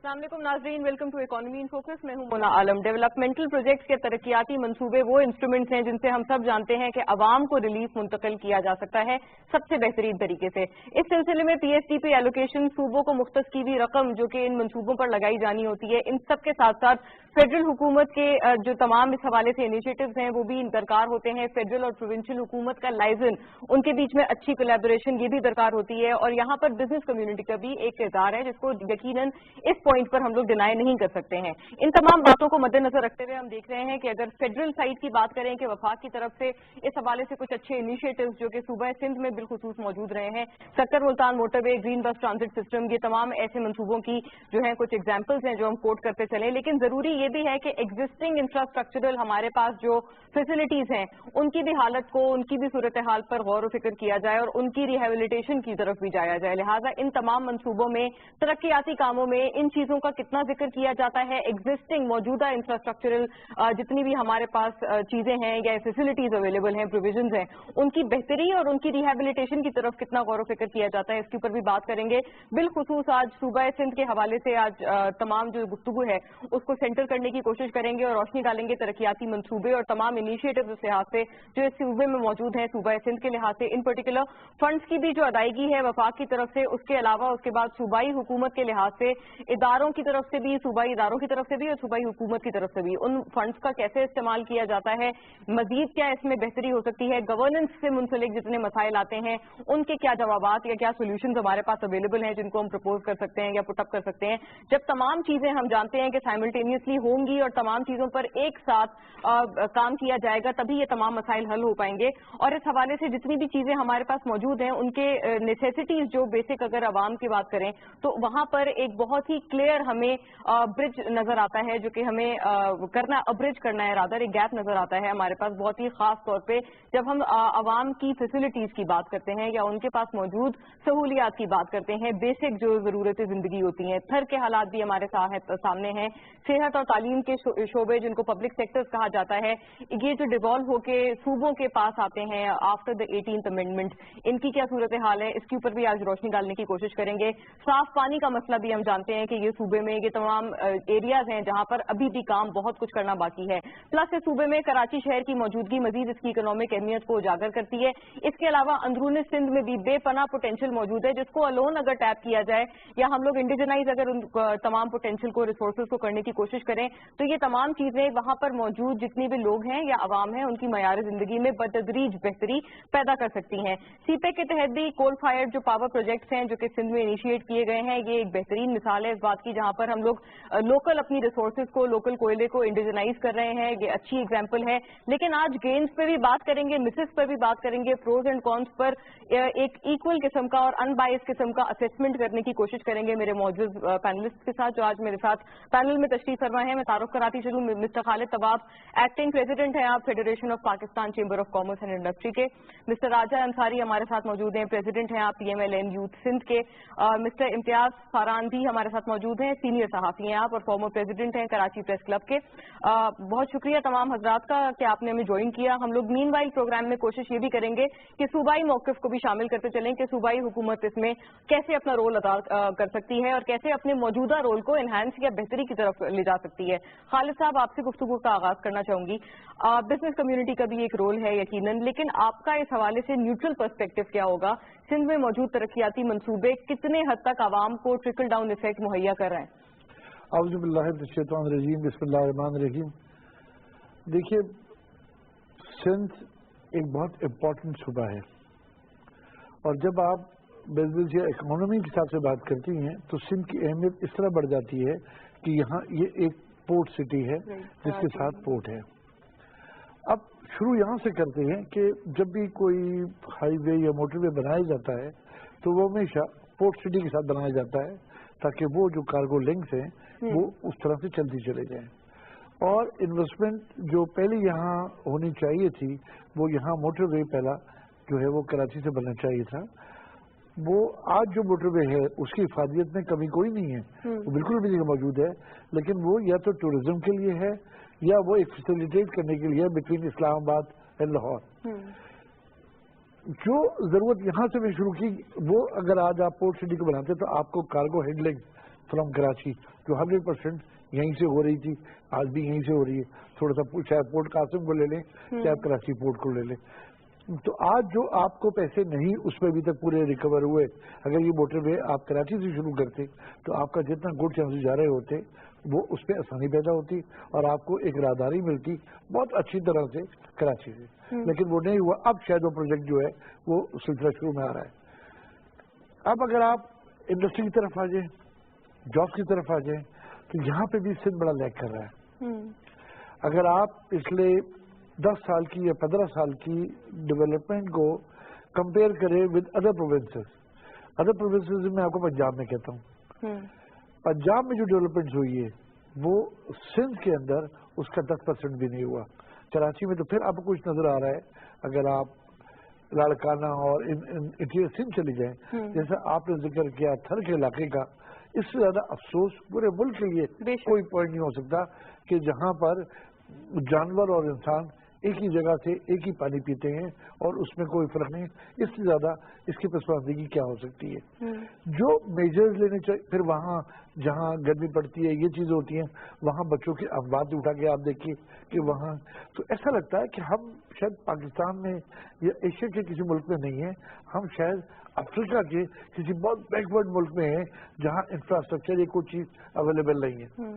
अस्सलाम वालेकुम नाज़रीन, welcome to economy in focus. मैं हूं मोना आलम। डेवलपमेंटल प्रोजेक्ट्स के तरक्याती मंसूबे वो इंस्ट्रूमेंट्स हैं जिनसे हम सब जानते हैं कि अवाम को रिलीफ मुंतकिल किया जा सकता है सबसे बेहतरीन तरीके से। इस सिलसिले में पीएसटीपी एलोकेशन सूबों को मुख्तस की हुई रकम जो कि इन मंसूबों पर लगाई जानी होती है, इन सब के साथ साथ फेडरल हुकूमत के जो तमाम इस हवाले से इनिशिएटिव्स हैं वो भी दरकार होते हैं। फेडरल और प्रोविंशियल हुकूमत का लाइजन, उनके बीच में अच्छी कोलैबोरेशन ये भी दरकार होती है। और यहाँ पर बिजनेस कम्युनिटी का भी एक किरदार है जिसको यकीनन इस पॉइंट पर हम लोग डिनाई नहीं कर सकते हैं। इन तमाम बातों को मद्देनजर रखते हुए हम देख रहे हैं कि अगर फेडरल साइड की बात करें कि वफाक की तरफ से इस हवाले से कुछ अच्छे इनिशिएटिव्स जो कि सूबा सिंध में बिलखुसूस मौजूद रहे हैं, सक्कर मुल्तान मोटरवे, ग्रीन बस ट्रांजिट सिस्टम, ये तमाम ऐसे मंसूबों की जो है कुछ एग्जाम्पल्स हैं जो हम कोट करते चले। लेकिन जरूरी ये भी है कि एग्जिस्टिंग इंफ्रास्ट्रक्चरल हमारे पास जो फैसिलिटीज हैं उनकी भी हालत को, उनकी भी सूरत हाल पर गौर व फिक्र किया जाए और उनकी रिहेबिलिटेशन की तरफ भी जाया जाए। लिहाजा इन तमाम मंसूबों में, तरक्याती कामों में इन चीजों का कितना जिक्र किया जाता है, एग्जिस्टिंग मौजूदा इंफ्रास्ट्रक्चरल जितनी भी हमारे पास चीजें हैं या फैसिलिटीज अवेलेबल हैं, प्रोविजंस हैं, उनकी बेहतरी और उनकी रिहेबिलिटेशन की तरफ कितना गौर व फिक्र किया जाता है, इसके ऊपर भी बात करेंगे। बिलखुसूस आज सूबा सिंध के हवाले से आज तमाम जो गुफ्तगू है उसको सेंटर करने की कोशिश करेंगे और रोशनी डालेंगे तरक्याती मंसूबे और तमाम इनिशिएटिव इस लिहाज से जो इस सूबे में मौजूद हैं, सूबा सिंध के लिहाज से। इन पर्टिकुलर फंड्स की भी जो अदायगी है वफाक की तरफ से, उसके अलावा उसके बाद सूबाई हुकूमत के लिहाज से इदारों की तरफ से भी, सूबाई इदारों की तरफ से भी और सूबाई हुकूमत की तरफ से भी उन फंड्स का कैसे इस्तेमाल किया जाता है, मजीद क्या इसमें बेहतरी हो सकती है, गवर्नेंस से मुंसलिक जितने मसाइल आते हैं उनके क्या जवाबात या क्या सोल्यूशन हमारे पास अवेलेबल हैं जिनको हम प्रपोज कर सकते हैं या पुटअप कर सकते हैं। जब तमाम चीजें हम जानते हैं कि साइमल्टेनियसली होंगी और तमाम चीजों पर एक साथ काम किया जाएगा तभी ये तमाम मसाइल हल हो पाएंगे। और इस हवाले से जितनी भी चीजें हमारे पास मौजूद हैं उनके नेसेसिटीज जो बेसिक अगर आवाम की बात करें तो वहां पर एक बहुत ही क्लियर हमें ब्रिज नजर आता है जो कि हमें करना, अब्रिज करना है, रादर एक गैप नजर आता है हमारे पास बहुत ही खास तौर पे जब हम आवाम की फैसिलिटीज की बात करते हैं या उनके पास मौजूद सहूलियात की बात करते हैं, बेसिक जो जरूरतें जिंदगी होती हैं। थर के हालात भी हमारे सामने हैं, सेहत और तालीम के शोबे जिनको पब्लिक सेक्टर्स कहा जाता है, ये जो डिवॉल्व होके सूबों के पास आते हैं आफ्टर द 18th अमेंडमेंट, इनकी क्या सूरत हाल है, इसके ऊपर भी आज रोशनी डालने की कोशिश करेंगे। साफ पानी का मसला भी हम जानते हैं कि ये सूबे में ये तमाम एरियाज हैं जहां पर अभी भी काम बहुत कुछ करना बाकी है। प्लस इस सूबे में कराची शहर की मौजूदगी मजीद इसकी इकोनॉमिक अहमियत को उजागर करती है। इसके अलावा अंदरूनी सिंध में भी बेपनाह पोटेंशियल मौजूद है जिसको अलोन अगर टैप किया जाए या हम लोग इंडिजनाइज अगर उन तमाम पोटेंशियल को, रिसोर्सेज को करने की कोशिश करें तो ये तमाम चीजें वहां पर मौजूद जितनी भी लोग हैं या आवाम है उनकी मयार जिंदगी में बतदरीज बेहतरी पैदा कर सकती हैं। सीपेक के तहत भी कोल फायर जो पावर प्रोजेक्ट्स हैं जो कि सिंध में इनिशिएट किए गए हैं, ये एक बेहतरीन मिसाल है इस बात की जहां पर हम लोग लोकल अपनी रिसोर्सेज को, लोकल कोयले को इंडिजनाइज कर रहे हैं। ये अच्छी एग्जाम्पल है। लेकिन आज गेन्स पे भी बात करेंगे, मिसेस पर भी बात करेंगे, प्रोज एंड कॉन्स पर एक इक्वल किस्म का और अनबायस किस्म का असेसमेंट करने की कोशिश करेंगे मेरे मौजूद पैनलिस्ट के साथ जो आज मेरे साथ पैनल में तशरीफ फरमा है। मैं तारुफ कराती चलूं, मिस्टर खालिद तवाब एक्टिंग प्रेसिडेंट हैं आप federation of Pakistan chamber of commerce and industry के। मिस्टर राजा अंसारी हमारे साथ मौजूद हैं, प्रेसिडेंट हैं आप PMLN यूथ सिंध के। मिस्टर इम्तियाज फारान भी हमारे साथ मौजूद हैं, सीनियर सहाफी हैं आप और फॉर्मर प्रेसिडेंट हैं कराची प्रेस क्लब के। बहुत शुक्रिया तमाम हजरात का कि आपने हमें ज्वाइन किया। हम लोग मीनवाइल प्रोग्राम में कोशिश ये भी करेंगे कि सूबाई मौक़िफ़ को भी शामिल करते चलें कि सूबाई हुकूमत इसमें कैसे अपना रोल अदा कर सकती है और कैसे अपने मौजूदा रोल को एनहांस या बेहतरी की तरफ ले जा सकती है। खालिद साहब, आपसे गुफ्तगू का आगाज करना चाहूंगी। बिजनेस कम्युनिटी का भी एक रोल है यकीनन, लेकिन आपका इस हवाले से न्यूट्रल पर्सपेक्टिव क्या होगा? सिंध में मौजूद तरक्याती मंसूबे कितने हद तक आवाम को ट्रिकल डाउन इफेक्ट मुहैया कर रहे हैं? औज़ु बिल्लाहि मिनश शैतानिर रजीम, बिस्मिल्लाहिर रहमानिर रहीम। देखिए, सिंध एक बहुत इम्पोर्टेंट सूबा है और जब आप बिजनेस या इकोनॉमी के हिसाब से बात करती हैं तो सिंध की अहमियत इस तरह बढ़ जाती है कि यहाँ ये एक पोर्ट सिटी है जिसके साथ पोर्ट है। अब शुरू यहाँ से करते हैं कि जब भी कोई हाईवे या मोटरवे बनाया जाता है तो वो हमेशा पोर्ट सिटी के साथ बनाया जाता है ताकि वो जो कार्गो लिंक्स हैं वो उस तरह से चलती चले जाएं। और इन्वेस्टमेंट जो पहले यहाँ होनी चाहिए थी वो यहाँ मोटरवे पहला जो है वो कराची से बनना चाहिए था, वो आज जो मोटरवे है उसकी इफादियत में कमी कोई नहीं है, वो बिल्कुल भी मौजूद है। लेकिन वो या तो टूरिज्म के लिए है या वो एक फैसिलिटेट करने के लिए बिटवीन इस्लामाबाद एंड लाहौर। जो जरूरत यहाँ से भी शुरू की वो अगर आज आप पोर्ट सिटी को बनाते तो आपको कार्गो हैंडलिंग فرام کراچی جو 100% یہیں سے ہو رہی تھی, آج بھی یہیں سے ہو رہی ہے. تھوڑا سا چاہے پورٹ قاسم کو لے لیں چاہے کراچی پورٹ کو لے لیں. تو آج جو آپ کو پیسے نہیں اس میں ابھی تک پورے ریکور ہوئے, اگر یہ موٹر وے آپ کراچی سے شروع کرتے تو آپ کا جتنا گڈ چانسز جا رہے ہوتے وہ اس پہ آسانی پیدا ہوتی اور آپ کو ایک راہداری ملتی بہت اچھی طرح سے کراچی سے. لیکن وہ نہیں ہوا. اب شاید وہ پروجیکٹ جو ہے وہ سلسلہ شروع میں آ رہا ہے. اب اگر آپ انڈسٹری کی طرف آ جائیں, جابس کی طرف آ جائیں, تو یہاں پہ بھی سندھ بڑا لیک کر رہا ہے. اگر آپ پچھلے 10 سال کی یا 15 سال کی ڈیولپمنٹ کو کمپیئر کریں ود ادر پروونسز میں آپ کو پنجاب میں کہتا ہوں, پنجاب میں جو ڈیولپمنٹ ہوئی ہے وہ سندھ کے اندر اس کا 10% بھی نہیں ہوا. کراچی میں تو پھر آپ کو کچھ نظر آ رہا ہے. اگر آپ لاڑکانہ اور انٹیریئر سندھ چلی جائیں, جیسا آپ نے ذکر کیا تھر کے علاقے کا, اس سے زیادہ افسوس پورے ملک کے لیے کوئی پوائنٹ نہیں ہو سکتا کہ جہاں پر جانور اور انسان ایک ہی جگہ سے ایک ہی پانی پیتے ہیں اور اس میں کوئی فرق نہیں. اس سے زیادہ اس کی پسماندگی کیا ہو سکتی ہے؟ جو میجرز لینے چاہیے. پھر وہاں جہاں گرمی پڑتی ہے یہ چیزیں ہوتی ہیں, وہاں بچوں کی اموات اٹھا کے آپ دیکھیے کہ وہاں تو ایسا لگتا ہے کہ ہم شاید پاکستان میں یا ایشیا کے کسی ملک میں نہیں ہیں, ہم شاید افریقہ کے کسی بہت بیکورڈ ملک میں ہیں جہاں انفراسٹرکچر یہ کوئی چیز اویلیبل نہیں ہے.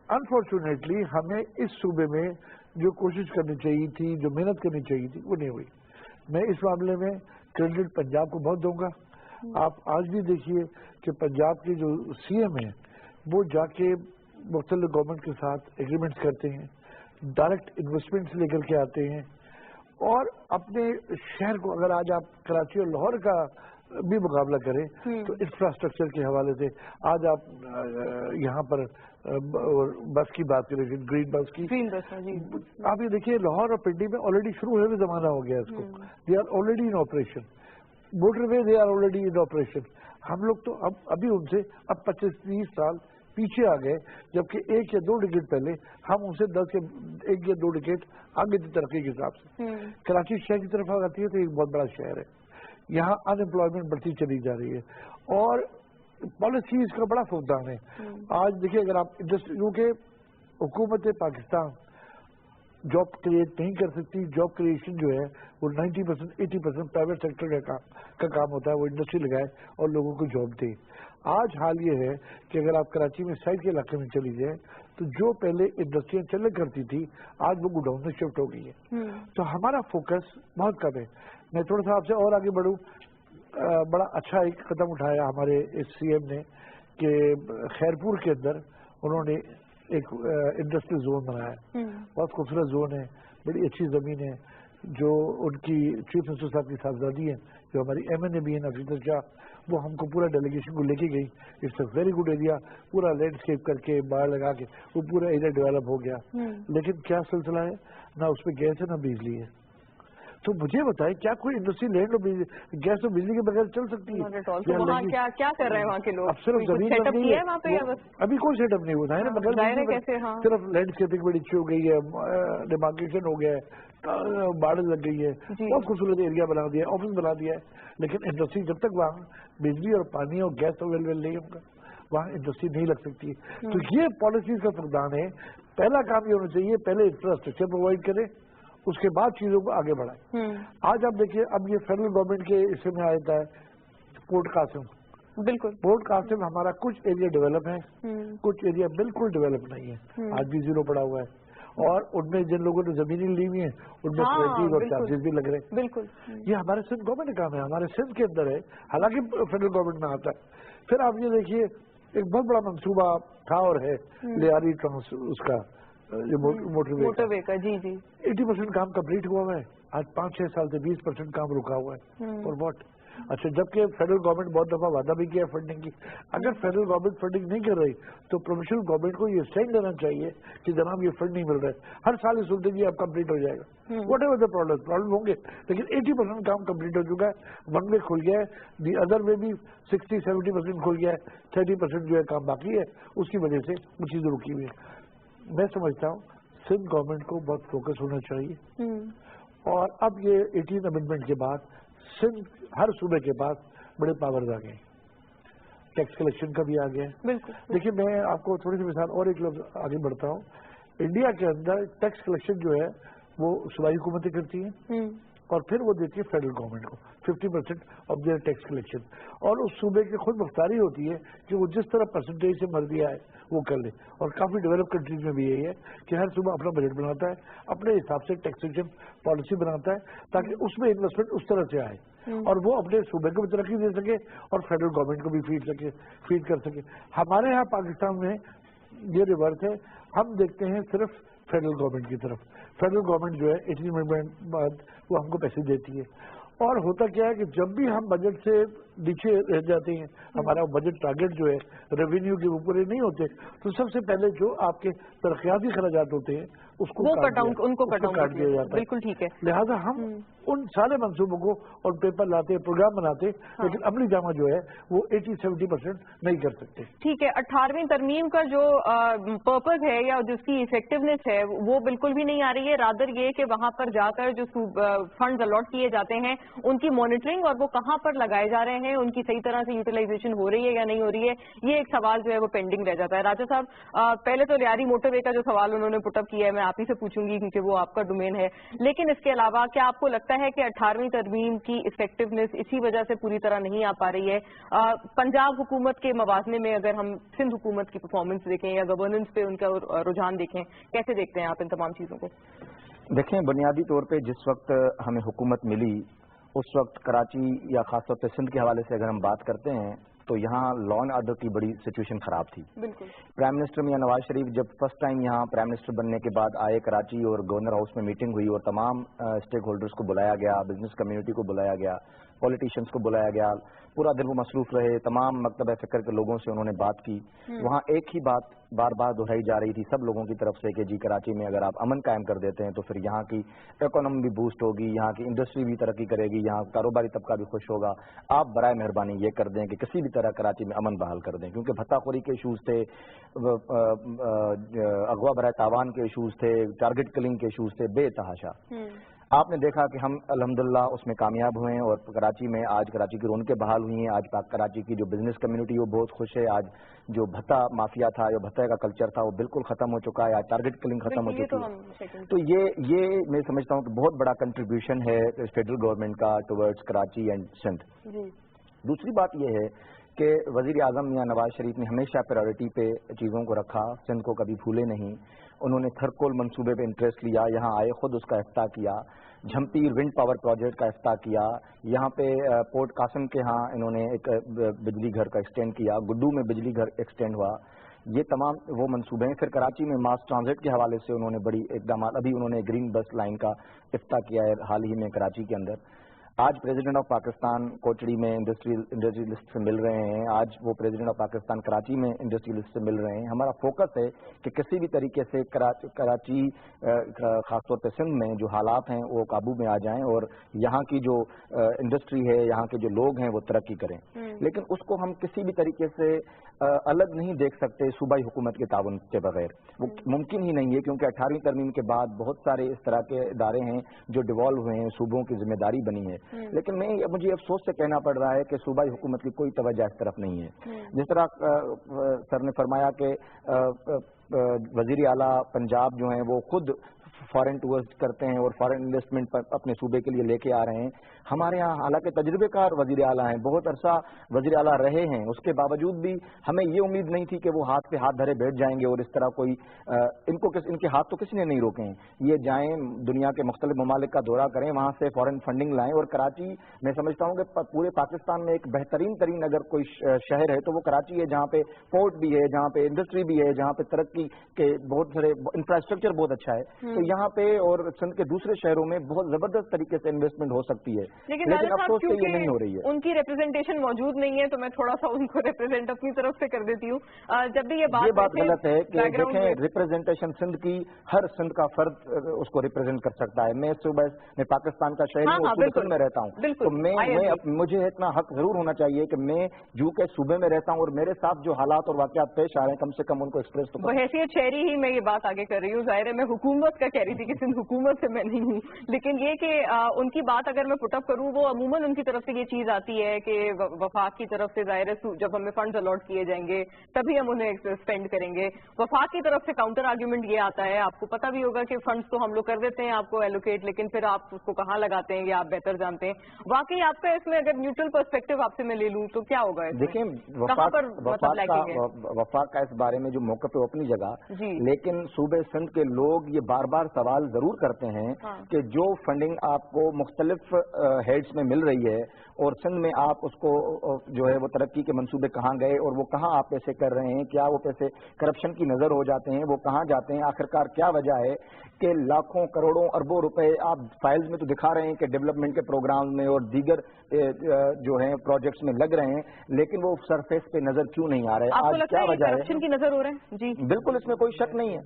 انفارچونیٹلی ہمیں اس صوبے میں جو کوشش کرنی چاہیے تھی, جو محنت کرنی چاہیے تھی, وہ نہیں ہوئی. میں اس معاملے میں کریڈٹ پنجاب کو بہت دوں گا. آپ آج بھی دیکھیے کہ پنجاب کے جو سی ایم ہیں وہ جا کے مختلف گورنمنٹ کے ساتھ ایگریمنٹس کرتے ہیں, ڈائریکٹ انویسٹمنٹس لے کر کے آتے ہیں اور اپنے شہر کو, اگر آج آپ کراچی اور لاہور کا بھی مقابلہ کریں تو انفراسٹرکچر کے حوالے سے آج آپ یہاں پر بس کی بات کریں, گرین بس کی, آپ یہ دیکھیے لاہور اور پنڈی میں آلریڈی شروع ہوئے زمانہ ہو گیا اس کو. They are already in operation. Motorway they are already in operation. ہم لوگ تو ابھی ان سے اب 25-30 سال پیچھے آ گئے, جبکہ 1 یا 2 ڈکیٹ پہلے ہم ان سے 1 یا 2 ڈکیٹ آگے تھی ترقی کے حساب سے. کراچی شہر کی طرف آتی ہے تو ایک بہت بڑا شہر ہے, یہاں ان امپلائمنٹ بڑھتی چلی جا رہی ہے اور پالیسیز کا بڑا فقدان ہے. آج دیکھیے اگر آپ انڈسٹری, کیونکہ حکومت پاکستان جاب کریٹ نہیں کر سکتی. جاب کریشن جو ہے وہ 90% 80% پرائیویٹ سیکٹر کا کام ہوتا ہے, وہ انڈسٹری لگائے اور لوگوں کو جاب دے. آج حال یہ ہے کہ اگر آپ کراچی میں سائڈ کے علاقے میں چلی جائیں تو جو پہلے انڈسٹریاں چلے کرتی تھی آج وہ گوڈاؤن میں شفٹ ہو گئی ہے. تو ہمارا فوکس بہت کم ہے. میں تھوڑا سا آپ سے اور آگے بڑھوں. بڑا اچھا ایک قدم اٹھایا ہمارے اس سی ایم نے کہ خیرپور کے اندر انہوں نے ایک انڈسٹریل زون بنایا. بہت خوبصورت زون ہے, بڑی اچھی زمین ہے. جو ان کی چیف منسٹر صاحب کی صاحبزادی ہیں, جو ہماری ایم این اے بھی ہیں نفیسہ شاہ, وہ ہم کو پورا ڈیلیگیشن کو لے کے گئی. It's a very good area. پورا لینڈسکیپ کر کے باہر لگا کے وہ پورا ایریا ڈیولپ ہو گیا. لیکن کیا سلسلہ ہے, نہ اس پہ گیس ہے نہ بجلی ہے. تو مجھے بتائیں کیا کوئی انڈسٹری لینڈ اور گیس اور بجلی کے بغیر چل سکتی ہے؟ کیا کر رہے ہیں وہاں کے لوگ؟ اب صرف زمین بن گئی ہے, ابھی کوئی سیٹ اپ نہیں ہوا ہے نا, صرف لینڈسکیپنگ بڑی اچھی ہو گئی ہے, ڈیمارکیشن ہو گیا ہے, باڑ لگ گئی ہے, بہت خوبصورت ایریا بنا دیا ہے, آفس بنا دیا ہے. لیکن انڈسٹری جب تک وہاں بجلی اور پانی اور گیس اویلیبل نہیں ہوگا وہاں انڈسٹری نہیں لگ سکتی. تو یہ پالیسیز کا فقدان ہے. پہلا کام یہ ہونا چاہیے, پہلے انفراسٹرکچر پرووائڈ کرے, اس کے بعد چیزوں کو آگے بڑھائے. آج آپ دیکھیے اب یہ فیڈرل گورنمنٹ کے اس میں آتا ہے پورٹ قاسم. بالکل پورٹ قاسم ہمارا کچھ ایریا ڈیولپ ہے, کچھ ایریا بالکل ڈیولپ نہیں ہے, آج بھی زیرو پڑا ہوا ہے. اور ان میں جن لوگوں نے زمینیں لی ہوئی ہیں ان میں پینٹیز اور چارجز بھی لگ رہے ہیں. بالکل یہ ہمارے سندھ گورنمنٹ کا کام ہے, ہمارے سندھ کے اندر ہے, حالانکہ فیڈرل گورنمنٹ میں آتا ہے. پھر آپ یہ دیکھیے ایک بہت بڑا منصوبہ تھا اور ہے لیاری اس کا موٹر وے کا. جی 80% کام کمپلیٹ ہوا ہے. آج 5-6 سال سے 20% کام رکا ہوا ہے. اور واٹ اچھا, جبکہ فیڈرل گورنمنٹ بہت دفعہ وعدہ بھی کیا ہے فنڈنگ کی. اگر فیڈرل گورنمنٹ فنڈنگ نہیں کر رہی تو پروونشل گورنمنٹ کو یہ اسٹینڈ لینا چاہیے کہ جناب یہ فنڈ نہیں مل رہا ہے. ہر سال یہ سنتے جی اب کمپلیٹ ہو جائے گا, واٹ ایور دا پرابلم ہوں گے, لیکن 80% کام کمپلیٹ ہو چکا ہے. ون وے کھل گیا ہے, دی ادر وے بھی 60-70% کھل گیا ہے, 30% جو ہے کام باقی ہے. اس کی وجہ سے وہ چیزیں رکی ہوئی ہیں. میں سمجھتا ہوں سندھ گورنمنٹ کو بہت فوکس ہونا چاہیے. اور اب یہ 18 امینڈمنٹ کے بعد سندھ ہر صوبے کے پاس بڑے پاورز آ گئے. टैक्स कलेक्शन का भी आ गया है। बिल्कुल। देखिए, मैं आपको थोड़ी सी मिसाल और एक लफ्ज आगे बढ़ता हूँ। इंडिया के अंदर टैक्स कलेक्शन जो है वो सूबाई हुकूमतें करती हैं और फिर वो देती है फेडरल गवर्नमेंट को 50% ऑफ देयर टैक्स कलेक्शन, और उस सूबे की खुद मुख्तारी होती है कि वो जिस तरह परसेंटेज से मर्जी आए वो कर ले। और काफ़ी डेवलप कंट्रीज में भी यही है कि हर सूबा अपना बजट बनाता है, अपने हिसाब से टैक्सेशन पॉलिसी बनाता है ताकि उसमें इन्वेस्टमेंट उस तरह से आए और वो अपने सूबे को भी तरक्की दे सके और फेडरल गवर्नमेंट को भी फीड कर सके। हमारे यहाँ पाकिस्तान में ये रिवर्स है, हम देखते हैं सिर्फ फेडरल गवर्नमेंट की तरफ। फेडरल गवर्नमेंट जो है 18 मिनट बाद वो हमको पैसे देती है, और होता क्या है कि जब भी हम बजट से नीचे रह जाते हैं, हमारा बजट टारगेट जो है रेवेन्यू के ऊपर नहीं होते, तो सबसे पहले जो आपके तरक्याती खर्चात होते हैं उसको काट दिया जाता है। बिल्कुल ठीक है। लिहाजा हम उन सारे मंसूबों को और पेपर लाते, प्रोग्राम बनाते, लेकिन अमली जामा जो है वो 80-70% नहीं कर सकते। ठीक है। 18वीं तरमीम का जो पर्पस है या जिसकी इफेक्टिवनेस है वो बिल्कुल भी नहीं आ रही है। रादर ये कि वहां पर जाकर जो फंड अलॉट किए जाते हैं उनकी मॉनिटरिंग और वो कहां पर लगाए जा रहे हैं, उनकी सही तरह से यूटिलाइजेशन हो रही है या नहीं हो रही है, ये एक सवाल जो है वो पेंडिंग रह जाता है। राजा साहब, पहले तो लियारी मोटरवे का जो सवाल उन्होंने पुटअप किया है मैं आप ही से पूछूंगी क्योंकि वो आपका डोमेन है, लेकिन इसके अलावा क्या आपको लगता है कि 18वीं तरमीम की इफेक्टिवनेस इसी वजह से पूरी तरह नहीं आ पा रही है? पंजाब हुकूमत के मवाजने में अगर हम सिंध हुकूमत की परफॉर्मेंस देखें या गवर्नेंस पे उनका रुझान देखें, कैसे देखते हैं आप इन तमाम चीजों को? देखें, बुनियादी तौर पे जिस वक्त हमें हुकूमत मिली उस वक्त कराची या खासतौर पर सिंध के हवाले से अगर हम बात करते हैं तो यहाँ लॉ एंड ऑर्डर की बड़ी सिचुएशन खराब थी। बिल्कुल। प्राइम मिनिस्टर मियां नवाज शरीफ जब फर्स्ट टाइम यहाँ प्राइम मिनिस्टर बनने के बाद आए कराची और गवर्नर हाउस में मीटिंग हुई और तमाम स्टेक होल्डर्स को बुलाया गया, बिजनेस कम्युनिटी को बुलाया गया, पॉलिटिशियंस को बुलाया गया, पूरा दिन वो मसरूफ रहे, तमाम मकतब फिक्र के लोगों से उन्होंने बात की। वहाँ एक ही बात बार बार दोहराई जा रही थी सब लोगों की तरफ से कि जी कराची में अगर आप अमन कायम कर देते हैं तो फिर यहाँ की इकोनॉमी भी बूस्ट होगी, यहाँ की इंडस्ट्री भी तरक्की करेगी, यहाँ कारोबारी तबका भी खुश होगा। आप बराए मेहरबानी ये कर दें कि किसी भी तरह कराची में अमन बहाल कर दें, क्योंकि भत्ताखोरी के इशूज़ थे, अगवा बराए तावान के इशूज़ थे, टारगेट किलिंग के इशूज़ थे, बेतहाशा। आपने देखा कि हम अल्हम्दुलिल्लाह उसमें कामयाब हुए हैं और कराची में आज कराची की रौनकें बहाल हुई हैं। आज कराची की जो बिजनेस कम्युनिटी वो बहुत खुश है। आज जो भत्ता माफिया था, जो भत्ते का कल्चर था वो बिल्कुल खत्म हो चुका है। आज टारगेट किलिंग खत्म हो चुकी है। तो ये मैं समझता हूँ कि बहुत बड़ा कंट्रीब्यूशन है फेडरल गवर्नमेंट का टुवर्ड्स कराची एंड सिंध। दूसरी बात यह है कि वजीर आजम मियां नवाज शरीफ ने हमेशा प्रायोरिटी पे चीज़ों को रखा, सिंध को कभी भूले नहीं। उन्होंने थरकोल मंसूबे पे इंटरेस्ट लिया, यहाँ आए खुद उसका इफ्ताह किया, झम्पीर विंड पावर प्रोजेक्ट का इफ्ताह किया, यहाँ पे पोर्ट कासिम के यहाँ इन्होंने एक बिजली घर का एक्सटेंड किया, गुड्डू में बिजली घर एक्सटेंड हुआ। ये तमाम वो मंसूबे हैं। फिर कराची में मास ट्रांजिट के हवाले से उन्होंने बड़ी इकदाम, अभी उन्होंने ग्रीन बस लाइन का इफ्ताह किया है हाल ही में कराची के अंदर। आज प्रेसिडेंट ऑफ पाकिस्तान कोटड़ी में इंडस्ट्रियलिस्ट से मिल रहे हैं, आज वो प्रेसिडेंट ऑफ पाकिस्तान कराची में इंडस्ट्रियलिस्ट से मिल रहे हैं। हमारा फोकस है कि किसी भी तरीके से कराची खासतौर पर सिंध में जो हालात हैं वो काबू में आ जाएं और यहाँ की जो इंडस्ट्री है, यहाँ के जो लोग हैं वो तरक्की करें। लेकिन उसको हम किसी भी तरीके से अलग नहीं देख सकते सूबाई हुकूमत के ताउन के बगैर, वो मुमकिन ही नहीं है, क्योंकि 18वीं तरमीम के बाद बहुत सारे इस तरह के इदारे हैं जो डिवॉल्व हुए हैं, सूबों की जिम्मेदारी बनी है। लेकिन मुझे अफसोस से कहना पड़ रहा है कि सूबाई हुकूमत की कोई तवज्जो इस तरफ नहीं है। जिस तरह सर ने फरमाया कि वजीर आला पंजाब जो हैं वो खुद फॉरेन टूर्स करते हैं और फॉरेन इन्वेस्टमेंट अपने सूबे के लिए लेके आ रहे हैं। हमारे यहाँ हालांकि तजुर्बेकार वजीर आला हैं, बहुत अरसा वजीर आला रहे हैं, उसके बावजूद भी हमें ये उम्मीद नहीं थी कि वो हाथ पे हाथ धरे बैठ जाएंगे और इस तरह कोई इनके हाथ तो किसी ने नहीं रोके हैं। ये जाएं, दुनिया के मुख्तलिफ ममालिक का दौरा करें, वहाँ से फॉरेन फंडिंग लाएं। और कराची मैं समझता हूँ कि पूरे पाकिस्तान में एक बेहतरीन तरीन अगर कोई शहर है तो वो कराची है, जहाँ पे पोर्ट भी है, जहाँ पे इंडस्ट्री भी है, जहाँ पे तरक्की के बहुत सारे इंफ्रास्ट्रक्चर बहुत अच्छा है। तो यहाँ पे और सिंध के दूसरे शहरों में बहुत जबरदस्त तरीके से इन्वेस्टमेंट हो सकती है, लेकिन अफसोस से ये नहीं हो रही है। उनकी रिप्रेजेंटेशन मौजूद नहीं है, तो मैं थोड़ा सा उनको रिप्रेजेंट अपनी तरफ से कर देती हूँ। जब भी ये बात गलत है कि देखें, रिप्रेजेंटेशन सिंध की हर सिंध का फर्द उसको रिप्रेजेंट कर सकता है। मैं सुबह मैं पाकिस्तान का शहरी हूँ, सूबे में रहता हूँ, तो मुझे इतना हक जरूर होना चाहिए कि मैं जू के सूबे में रहता हूँ और मेरे साथ जो हालात और वाकयात पेश आ रहे हैं कम से कम उनको एक्सप्रेस तो हैसियत शहरी ही मैं ये बात आगे कर रही हूँ। जाहिर है मैं हुकूमत का कह रही थी कि सिंध हुकूमत से मैं नहीं हूँ, लेकिन ये कि उनकी बात अगर मैं पुटअप آپ کروں وہ عموماً ان کی طرف سے یہ چیز آتی ہے کہ وفاق کی طرف سے ظاہر ہے جب ہمیں فنڈز الاٹ کیے جائیں گے تبھی ہم انہیں اسپینڈ کریں گے. وفاق کی طرف سے کاؤنٹر آرگیومنٹ یہ آتا ہے, آپ کو پتا بھی ہوگا کہ فنڈز تو ہم لوگ کر دیتے ہیں آپ کو ایلوکیٹ, لیکن پھر آپ اس کو کہاں لگاتے ہیں یہ آپ بہتر جانتے ہیں. واقعی آپ کا اس میں اگر نیوٹرل پرسپیکٹو آپ سے میں لے لوں تو کیا ہوگا؟ دیکھیں وفاق کا اس بارے میں جو موقف ہے اپنی جگہ, لیکن صوبے سندھ کے لوگ یہ بار بار سوال ضرور کرتے ہیں کہ جو فنڈنگ آپ کو مختلف ہیڈز میں مل رہی ہے اور سندھ میں آپ اس کو جو ہے وہ ترقی کے منصوبے کہاں گئے اور وہ کہاں آپ پیسے کر رہے ہیں, کیا وہ پیسے کرپشن کی نظر ہو جاتے ہیں, وہ کہاں جاتے ہیں, آخرکار کیا وجہ ہے کہ لاکھوں کروڑوں اربوں روپے آپ فائلز میں تو دکھا رہے ہیں کہ ڈیولپمنٹ کے پروگرام میں اور دیگر جو ہیں پروجیکٹس میں لگ رہے ہیں, لیکن وہ سرفیس پہ نظر کیوں نہیں آ رہے ہیں؟ آج کیا وجہ ہے؟ کرپشن کی نظر ہو رہے ہیں. جی بالکل, اس میں کوئی شک نہیں ہے.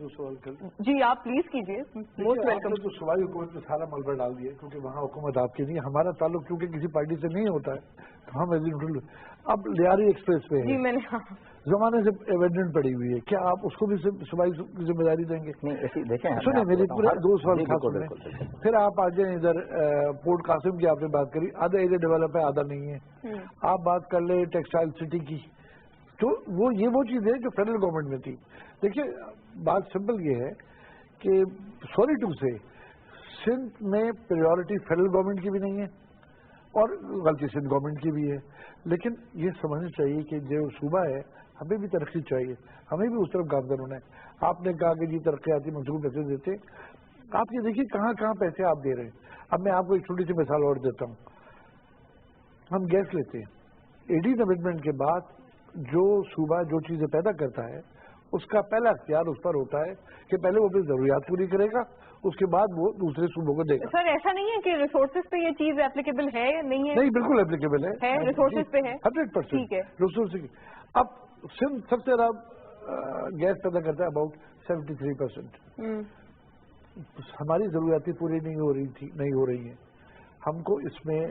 جی آپ پلیز کیجیے. Most welcome. تو صوبائی حکومت میں سارا ملبہ ڈال دیا کیونکہ وہاں حکومت آپ کی نہیں ہے. ہمارا تعلق کیونکہ کسی پارٹی سے نہیں ہوتا ہے تو ہم ایز اب لیاری ایکسپریس پہ جی میں نے زمانے سے ایونڈنٹ پڑی ہوئی ہے, کیا آپ اس کو بھی صوبائی کی ذمہ داری دیں گے؟ دیکھیں سنیں میری پورے 2 سوال خاص سنیں, پھر آپ آ جائیں ادھر پورٹ قاسم کی آپ نے بات کری, آدھا ایریا ڈیولپ ہے آدھا نہیں ہے. آپ بات کر لیں ٹیکسٹائل سٹی کی, تو وہ چیز ہے جو فیڈرل گورنمنٹ میں تھی. دیکھیے بات سمپل یہ ہے کہ سوری ٹو سے سندھ میں پریورٹی فیڈرل گورنمنٹ کی بھی نہیں ہے اور غلطی سندھ گورنمنٹ کی بھی ہے, لیکن یہ سمجھنا چاہیے کہ جو صوبہ ہے ہمیں بھی ترقی چاہیے, ہمیں بھی اس طرف گامزن ہونا ہے. آپ نے کہا کہ جی ترقیاتی منصوبے پیسے دیتے, آپ یہ دیکھیے کہاں کہاں پیسے آپ دے رہے ہیں. اب میں آپ کو ایک چھوٹی سی مثال اور دیتا ہوں. ہم گیس لیتے ہیں, ایڈین امینڈمنٹ کے بعد جو صوبہ جو چیزیں پیدا کرتا ہے اس کا پہلا اختیار اس پر ہوتا ہے کہ پہلے وہ اپنی ضروریات پوری کرے گا, اس کے بعد وہ دوسرے صوبوں کو دے گا. سر ایسا نہیں ہے کہ ریسورسز پہ یہ چیز اپلیکیبل ہے یا نہیں ہے؟ نہیں, بالکل اپلیکیبل ہے, ریسورسز پہ ہے 100%. ریسورسز اب سندھ سب سے زیادہ گیس پیدا کرتا ہے اباؤٹ 73%. ہماری ضروریات پوری نہیں ہو رہی ہیں. ہم کو اس میں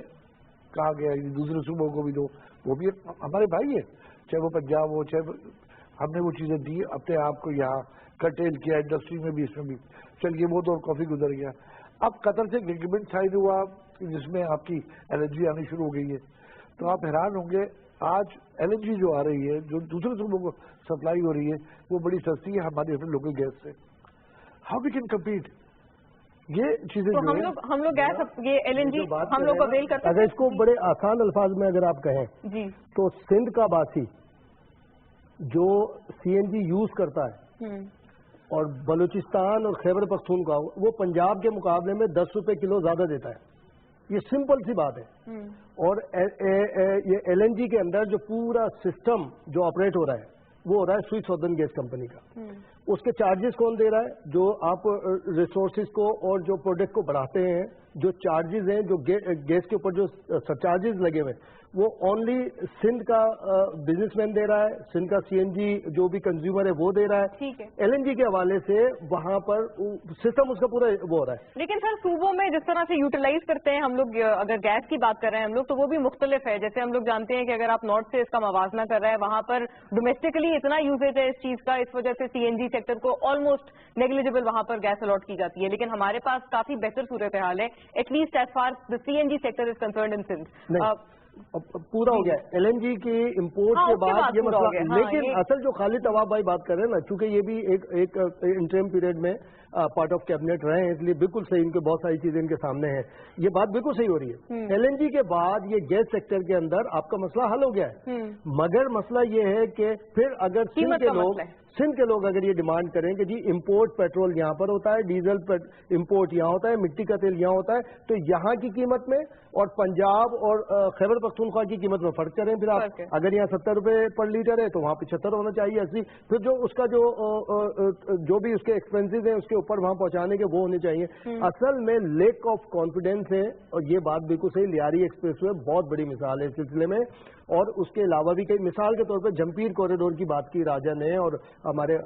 کہا گیا دوسرے صوبوں کو بھی دو, وہ بھی ہمارے بھائی ہے, چاہے وہ پنجاب ہو چاہے ہم نے وہ چیزیں دی اپنے آپ کو یہاں کرٹیل کیا انڈسٹری میں بھی اس میں بھی. چلیے وہ دور کافی گزر گیا. اب قطر سے ایک ایگریمنٹ سائن ہوا جس میں آپ کی LNG آنی شروع ہو گئی ہے, تو آپ حیران ہوں گے آج LNG جو آ رہی ہے جو دوسرے صوبوں کو سپلائی ہو رہی ہے وہ بڑی سستی ہے ہماری اپنے لوکل گیس سے. How we can compete. یہ چیزیں ہم لوگ گیس یہ LNG ہم لوگ اویل کرتے ہیں. اگر اس کو بڑے آسان الفاظ میں اگر آپ کہیں جی تو سندھ کا باسی جو CNG یوز کرتا ہے اور بلوچستان اور خیبر پختونخوا وہ پنجاب کے مقابلے میں 10 روپے کلو زیادہ دیتا ہے. یہ سمپل سی بات ہے. اور یہ LNG کے اندر جو پورا سسٹم جو آپریٹ ہو رہا ہے وہ ہو رہا ہے سوئٹ سادرن گیس کمپنی کا. اس کے چارجز کون دے رہا ہے؟ جو آپ ریسورسز کو اور جو پروڈکٹ کو بڑھاتے ہیں جو چارجز ہیں جو گیس کے اوپر جو سرچارجز لگے ہوئے وہ اونلی سندھ کا بزنس مین دے رہا ہے, سندھ کا CNG جو بھی کنزیومر ہے وہ دے رہا ہے. LNG کے حوالے سے وہاں پر سسٹم اس کا پورا وہ ہو رہا ہے. لیکن سر صوبوں میں جس طرح سے یوٹیلائز کرتے ہیں ہم لوگ, اگر گیس کی بات کر رہے ہیں ہم لوگ تو وہ بھی مختلف ہے. جیسے ہم لوگ جانتے ہیں کہ اگر آپ نارتھ سے اس کا موازنہ کر رہے ہیں وہاں پر ڈومیسٹکلی اتنا یوزیج ہے اس چیز کا, اس وجہ سے CNG سیکٹر کو آلموسٹ نیگلیجیبل وہاں پر گیس الاٹ کی جاتی ہے. لیکن ہمارے پاس کافی بہتر صورتحال ہے at least as far the CNG sector is concerned in Sindh. پورا ہو گیا LNG کی امپورٹ کے بعد یہ مسئلہ. لیکن اصل جو خالد طواب بھائی بات کر رہے ہیں نا, چونکہ یہ بھی ایک انٹرم پیریڈ میں پارٹ آف کیبنٹ رہے ہیں اس لیے بالکل صحیح, ان کے بہت ساری چیزیں ان کے سامنے ہیں, یہ بات بالکل صحیح ہو رہی ہے. LNG کے بعد یہ گیس سیکٹر کے اندر آپ کا مسئلہ حل ہو گیا ہے. مگر مسئلہ یہ ہے کہ پھر اگر سندھ کے لوگ اگر یہ ڈیمانڈ کریں کہ جی امپورٹ پیٹرول یہاں پر ہوتا ہے, ڈیزل امپورٹ یہاں ہوتا ہے, مٹی کا تیل یہاں ہوتا ہے, تو یہاں کی قیمت میں اور پنجاب اور خیبر پختونخوا کی قیمت میں فرق کریں. پھر آپ اگر یہاں 70 روپے پر لیٹر ہے تو وہاں 75 ہونا چاہیے 80. پھر جو اس کا جو بھی اس کے ایکسپینسز ہیں اس کے اوپر وہاں پہنچانے کے وہ ہونے چاہیے. اصل میں لیک آف کانفیڈینس ہے, اور یہ بات بالکل صحیح. لیاری ایکسپریس وے بہت بڑی مثال ہے اس سلسلے میں, اور اس کے علاوہ بھی کئی مثال کے طور پہ جمپیر کوریڈور کی بات کی راجا نے, اور ہمارے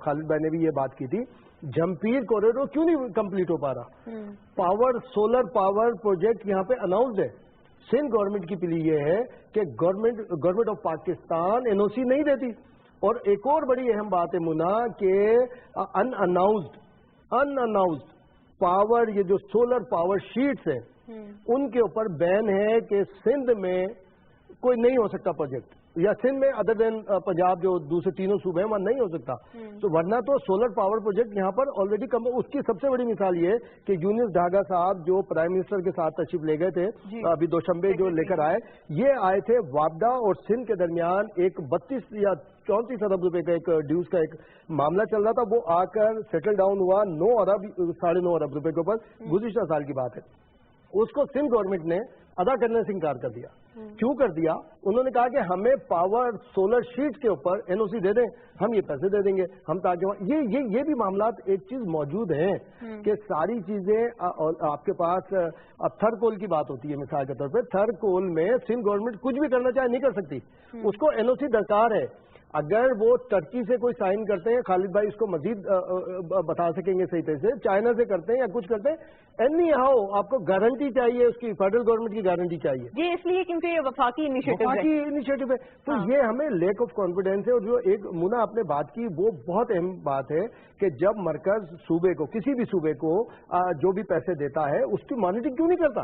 خالد بھائی نے بھی یہ بات کی تھی. جمپیر کوریڈور کیوں نہیں کمپلیٹ ہو پا رہا؟ پاور سولر پاور پروجیکٹ یہاں پہ اناؤنسڈ ہے. سندھ گورنمنٹ کی پلی یہ ہے کہ گورنمنٹ آف پاکستان NOC نہیں دیتی. اور ایک اور بڑی اہم بات ہے منا کہ ان اناؤنسڈ پاور, یہ جو سولر پاور شیٹس ہیں उनके ऊपर बैन है कि सिंध में कोई नहीं हो सकता प्रोजेक्ट, या सिंध में अदर देन पंजाब जो दूसरे तीनों सूबे हैं वहां नहीं हो सकता। तो वरना तो सोलर पावर प्रोजेक्ट यहाँ पर ऑलरेडी उसकी सबसे बड़ी मिसाल ये कि यूनिस डागा साहब जो प्राइम मिनिस्टर के साथ तशरीफ ले गए थे अभी दोशंबे जो लेकर आए, ये आए थे वापडा और सिंध के दरमियान एक 32 या 34 अरब रुपए का एक ड्यूज का एक मामला चल रहा था, वो आकर सेटल डाउन हुआ 9 अरब 9.5 अरब रुपए के ऊपर, गुज़िश्ता साल की बात है। उसको सिंध गवर्नमेंट ने अदा करने से इंकार कर दिया। क्यों कर दिया? उन्होंने कहा कि हमें पावर सोलर शीट के ऊपर एनओसी दे दें, हम ये पैसे दे देंगे, हम ताकि ये भी मामला एक चीज मौजूद है कि सारी चीजें आपके पास अब थर कोल की बात होती है मिसाल के तौर पर, थर कोल में सिंध गवर्नमेंट कुछ भी करना चाहे नहीं कर सकती, उसको एनओसी दरकार है। अगर वो टर्की से कोई साइन करते हैं, खालिद भाई इसको मजीद बता सकेंगे सही तरह से, चाइना से करते हैं या कुछ करते हैं, एनी हाउ आपको गारंटी चाहिए, उसकी फेडरल गवर्नमेंट की गारंटी चाहिए। ये इसलिए क्योंकि ये वफाकी इनिशिएटिव है, तो ये हमें लेक ऑफ कॉन्फिडेंस है। और जो एक मुना आपने बात की वो बहुत अहम बात है कि जब मरकज सूबे को, किसी भी सूबे को जो भी पैसे देता है उसकी मॉनिटरिंग क्यों नहीं करता?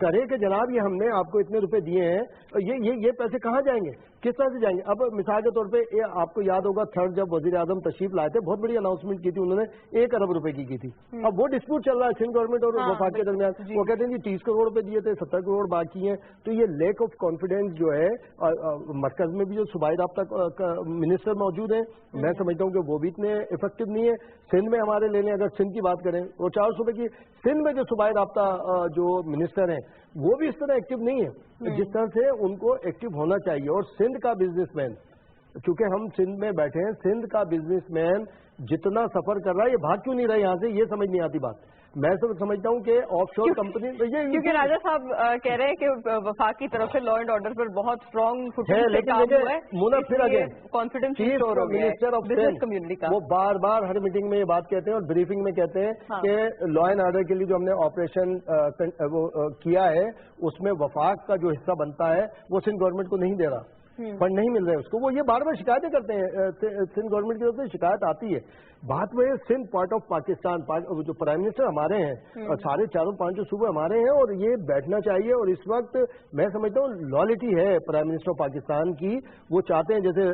करे कि जनाब ये हमने आपको इतने रुपए दिए हैं, ये पैसे कहाँ जाएंगे, किस तरह से जाएंगे? अब मिसाल के तौर पे आपको याद होगा थर्ड जब वजीर आजम तशरीफ लाए थे, बहुत बड़ी अनाउंसमेंट की थी उन्होंने, 1 अरब रुपए की थी। अब वो डिस्प्यूट चल रहा है सिंध गवर्नमेंट और वफाक के दरमियान, वो कहते हैं जी 30 करोड़ रुपए दिए थे, 70 करोड़ बाकी हैं। तो ये लेक ऑफ कॉन्फिडेंस जो है, मरकज में भी जो सूबाई राब्ता मिनिस्टर मौजूद है, मैं समझता हूँ कि वो भी इतने इफेक्टिव नहीं है। सिंध में हमारे लेने अगर सिंध की बात करें, वो 4 सूबे की, सिंध में जो सूबाई राब्ता जो मिनिस्टर हैं वो भी इस तरह एक्टिव नहीं है जिस तरह से उनको एक्टिव होना चाहिए। और सिंध का बिजनेसमैन, क्योंकि हम सिंध में बैठे हैं, सिंध का बिजनेसमैन जितना सफर कर रहा है, ये भाग क्यों नहीं रहा है यहाँ से, ये समझ नहीं आती बात। मैं तो समझता हूँ कि ऑफशोर कंपनी, क्योंकि राजा साहब कह रहे हैं कि वफाक की तरफ से लॉ एंड ऑर्डर पर बहुत स्ट्रॉन्ग है, लेकिन मुना फिर आगे confidence minister of business community का वो बार बार हर मीटिंग में ये बात कहते हैं और ब्रीफिंग में कहते हैं कि लॉ एंड ऑर्डर के लिए जो हमने ऑपरेशन किया है उसमें वफाक का जो हिस्सा बनता है वो सिंध गवर्नमेंट को नहीं दे रहा, फंड नहीं मिल रहे उसको। वो ये बार बार शिकायतें करते हैं, सिंध गवर्नमेंट की तरफ से शिकायत आती है। बात में सिंध पार्ट ऑफ पाकिस्तान, जो प्राइम मिनिस्टर हमारे हैं और सारे 4-5 सूबे हमारे हैं, और ये बैठना चाहिए। और इस वक्त मैं समझता हूँ लॉयल्टी है प्राइम मिनिस्टर ऑफ पाकिस्तान की, वो चाहते हैं जैसे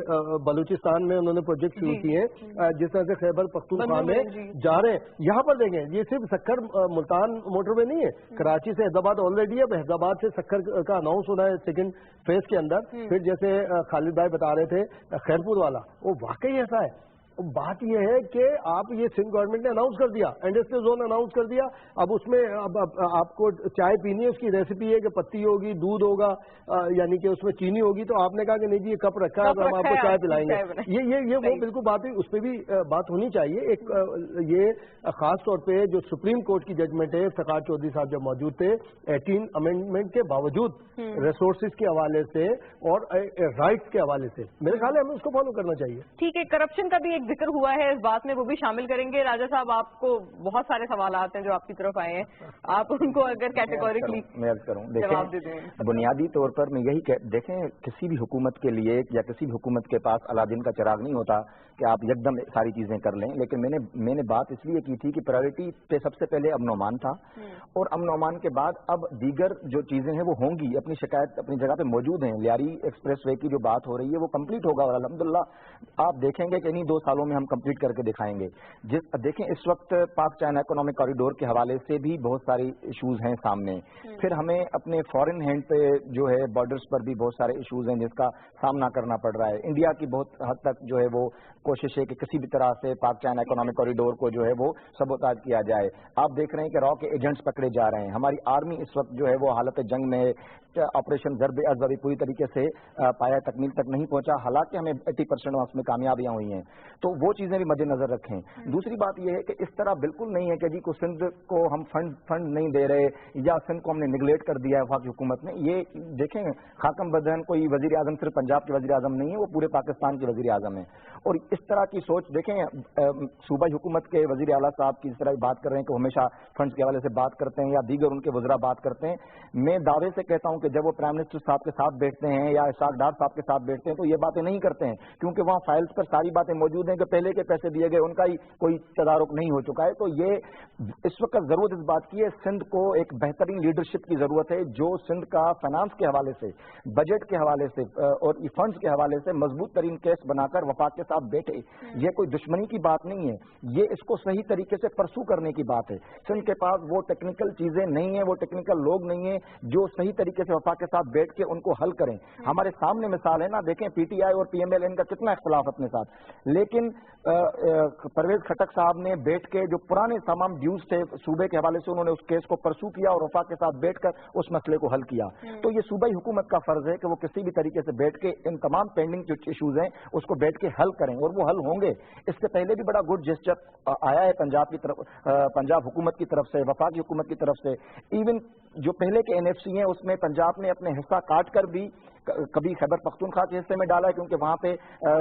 बलूचिस्तान में उन्होंने प्रोजेक्ट शुरू किए हैं, जिस तरह से खैबर पख्तूनख्वा में जा रहे हैं, यहाँ पर देखें ये सिर्फ सक्खर मुल्तान मोटरवे नहीं है, कराची से हैदराबाद ऑलरेडी है, हैदराबाद से सक्खर का अनाउंस होना है सेकेंड फेज के अंदर। फिर जैसे खालिद भाई बता रहे थे खैरपुर वाला, वो वाकई ऐसा है। बात यह है कि आप ये सिंध गवर्नमेंट ने अनाउंस कर दिया, इंडस्ट्रियल जोन अनाउंस कर दिया, अब उसमें अब आपको चाय पीनी है, उसकी रेसिपी है कि पत्ती होगी, दूध होगा, यानी कि उसमें चीनी होगी, तो आपने कहा कि नहीं जी ये कप रखा है तो हम आपको चाय पिलाएंगे। ये वो बिल्कुल बात है, उस पर भी बात होनी चाहिए। एक ये खास तौर पे जो सुप्रीम कोर्ट की जजमेंट है, इफ्तिखार चौधरी साहब जब मौजूद थे, 18 अमेंडमेंट के बावजूद रिसोर्सेज के हवाले से और राइट्स के हवाले से, मेरे ख्याल है हमें उसको फॉलो करना चाहिए। ठीक है, करप्शन का भी एक जिक्र हुआ है इस बात में, वो भी शामिल करेंगे। राजा साहब आपको बहुत सारे सवाल आते हैं जो आपकी तरफ आए हैं, आप उनको अगर कैटेगोरिकली जवाब दे दें। बुनियादी तौर पर मैं यही देखें, किसी भी हुकूमत के लिए या किसी भी हुकूमत के पास अलादीन का चिराग नहीं होता कि आप एकदम सारी चीजें कर लें। लेकिन मैंने बात इसलिए की थी कि प्रायोरिटी पे सबसे पहले अमन अमान था, और अमन अमान के बाद अब दीगर जो चीजें हैं वो होंगी। अपनी शिकायत अपनी जगह पे मौजूद हैं। लियारी एक्सप्रेस वे की जो बात हो रही है वो कंप्लीट होगा, और अल्हम्दुलिल्लाह आप देखेंगे कि इन्हीं 2 सालों में हम कंप्लीट करके दिखाएंगे। देखें इस वक्त पाक चाइना इकोनॉमिक कॉरिडोर के हवाले से भी बहुत सारी इश्यूज हैं सामने। फिर हमें अपने फॉरेन हैंड पे जो है बॉर्डर्स पर भी बहुत सारे इश्यूज हैं जिसका सामना करना पड़ रहा है। इंडिया की बहुत हद तक जो है वो कोशिश है कि किसी भी तरह से पाक चाइना इकोनॉमिक कॉरिडोर को जो है वो सबोताज किया जाए। आप देख रहे हैं कि रॉ के एजेंट्स पकड़े जा रहे हैं। हमारी आर्मी इस वक्त जो है वो हालत जंग में, ऑपरेशन ज़र्ब अज़ब अभी पूरी तरीके से पाया तकमील तक नहीं पहुंचा, हालांकि हमें 80% उसमें कामयाबियां हुई हैं। तो वो चीजें भी मद्देनजर रखें। दूसरी बात यह है कि इस तरह बिल्कुल नहीं है कि जी को सिंध को हम फंड नहीं दे रहे या सिंध को हमने निगलेक्ट कर दिया है वफाकी हुकूमत ने। ये देखें, खाकम बदन कोई वजीर आजम सिर्फ पंजाब के वजीर आजम नहीं है, वो पूरे पाकिस्तान के वजीर आजम है। और इस तरह की सोच देखें, सूबाई हुकूमत के वजीर आला साहब की इस तरह बात कर रहे हैं कि हमेशा फंड्स के हवाले से बात करते हैं या दीगर उनके वज़रा बात करते हैं। मैं दावे से कहता हूं कि जब वो प्राइम मिनिस्टर साहब के साथ बैठते हैं या इसाक डार साहब के साथ बैठते हैं तो ये बातें नहीं करते हैं, क्योंकि वहां फाइल्स पर सारी बातें मौजूद हैं। हैं कि पहले के पैसे दिए गए उनका ही कोई तदारुक नहीं हो चुका है। तो ये इस वक्त जरूरत इस बात की है, सिंध को एक बेहतरीन लीडरशिप की जरूरत है जो सिंध का फाइनेंस के हवाले से, बजट के हवाले से और फंड्स के हवाले से मजबूत तरीन केस बनाकर वफाक के साथ बैठे। ये कोई दुश्मनी की बात नहीं है, ये इसको सही तरीके से परसू करने की बात है। सिंध के पास वो टेक्निकल चीजें नहीं है, वो टेक्निकल लोग नहीं है जो सही तरीके से वफाक के साथ बैठ के उनको हल करें। हमारे सामने मिसाल है ना, देखें पीटीआई और पीएमएल इनका कितना इख्तलाफ अपने साथ, लेकिन परवेज खटक साहब ने बैठ के जो पुराने तमाम ड्यूज थे सूबे के हवाले से उन्होंने उस केस को परसू किया और वफाक के साथ बैठकर उस मसले को हल किया। तो ये सूबाई हुकूमत का फर्ज है कि वो किसी भी तरीके से बैठ के इन तमाम पेंडिंग जो इश्यूज हैं उसको बैठ के हल करें, और वो हल होंगे। इससे पहले भी बड़ा गुड जेस्चर आया है पंजाब की तरफ, पंजाब हुकूमत की तरफ से, वफाकी हुकूमत की तरफ से। इवन जो पहले के एनएफसी हैं उसमें पंजाब ने अपने हिस्सा काट कर भी कभी खैबर पख्तूनख्वा के हिस्से में डाला है क्योंकि वहां पे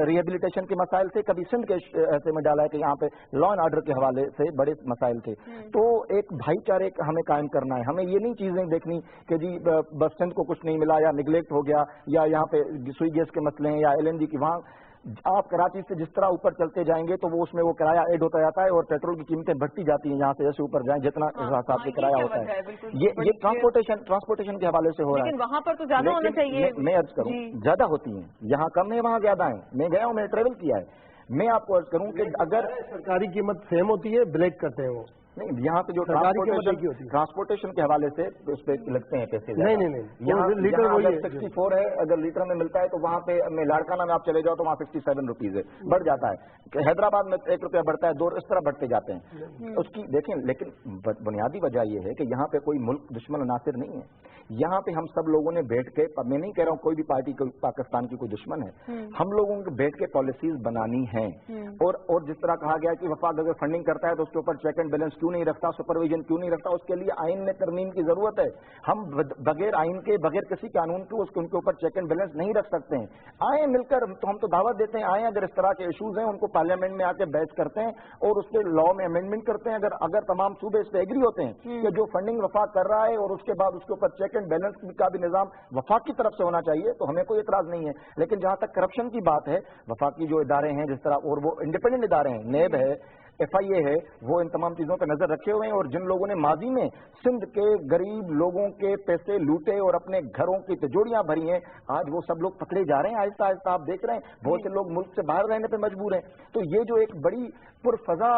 रिहेबिलिटेशन के मसाइल थे, कभी सिंध के हिस्से में डाला है कि यहाँ पे लॉ एंड ऑर्डर के हवाले से बड़े मसाइल थे। तो एक भाईचारे हमें कायम करना है, हमें ये नहीं चीजें देखनी कि जी बस सिंध को कुछ नहीं मिला या निगलेक्ट हो गया या यहाँ पे सुई गैस के मसले हैं या एलएनजी की। वहाँ आप कराची से जिस तरह ऊपर चलते जाएंगे तो वो उसमें वो किराया ऐड होता जाता है और पेट्रोल की कीमतें बढ़ती जाती हैं, यहाँ से जैसे ऊपर जाएं जितना हिसाब से किराया होता है। ये ट्रांसपोर्टेशन के हवाले से हो रहा है। वहाँ पर तो ज्यादा होना चाहिए। मैं अर्ज करूँ ज्यादा होती हैं, यहाँ कम है वहाँ ज्यादा है। मैं गया हूँ, मैंने ट्रेवल किया है। मैं आपको अर्ज करूँ कि अगर सरकारी कीमत सेम होती है, ब्लैक करते हैं वो नहीं, यहाँ पे जो ट्रांसपोर्टेशन के हवाले से उस पर लगते हैं पैसे। नहीं, यहाँ लीटर वही 64 है, अगर लीटर में मिलता है तो वहाँ पे में लाड़काना में आप चले जाओ तो वहाँ 67 रुपीज है, बढ़ जाता है। हैदराबाद में 1 रुपया बढ़ता है, 2, इस तरह बढ़ते जाते हैं उसकी। देखें, लेकिन बुनियादी वजह यह है कि यहाँ पे कोई मुल्क दुश्मन नासिर नहीं है। यहाँ पे हम सब लोगों ने बैठ के, मैं नहीं कह रहा हूँ कोई भी पार्टी पाकिस्तान की कोई दुश्मन है, हम लोगों को बैठ के पॉलिसीज बनानी है। और जिस तरह कहा गया कि वफाक अगर फंडिंग करता है तो उसके ऊपर चेक एंड बैलेंस क्यों नहीं रखता, सुपरविजन क्यों नहीं रखता, उसके लिए आइन में तरमीम की जरूरत है। हम बगैर आइन के, बगैर किसी कानून के उनके ऊपर चेक एंड बैलेंस नहीं रख सकते हैं। आए मिलकर, तो हम तो दावत देते हैं, आए अगर इस तरह के इश्यूज हैं उनको पार्लियामेंट में आके बहस करते हैं और उसके लॉ में अमेंडमेंट करते हैं। अगर तमाम सूबे इस पर एग्री होते हैं कि जो फंडिंग वफाक कर रहा है और उसके बाद उसके ऊपर चेक एंड बैलेंस का भी निजाम वफाक की तरफ से होना चाहिए, तो हमें कोई एतराज नहीं है। लेकिन जहां तक करप्शन की बात है, वफाकी जो इदारे हैं जिस तरह, और वो इंडिपेंडेंट इदारे हैं, नेब है, FIA है, वो इन तमाम चीजों पर नजर रखे हुए हैं। और जिन लोगों ने माजी में सिंध के गरीब लोगों के पैसे लूटे और अपने घरों की तिजोरियां भरी हैं, आज वो सब लोग पकड़े जा रहे हैं आहिस्ता आहिस्ता। आप देख रहे हैं बहुत से लोग मुल्क से बाहर रहने पर मजबूर हैं। तो ये जो एक बड़ी पुरफजा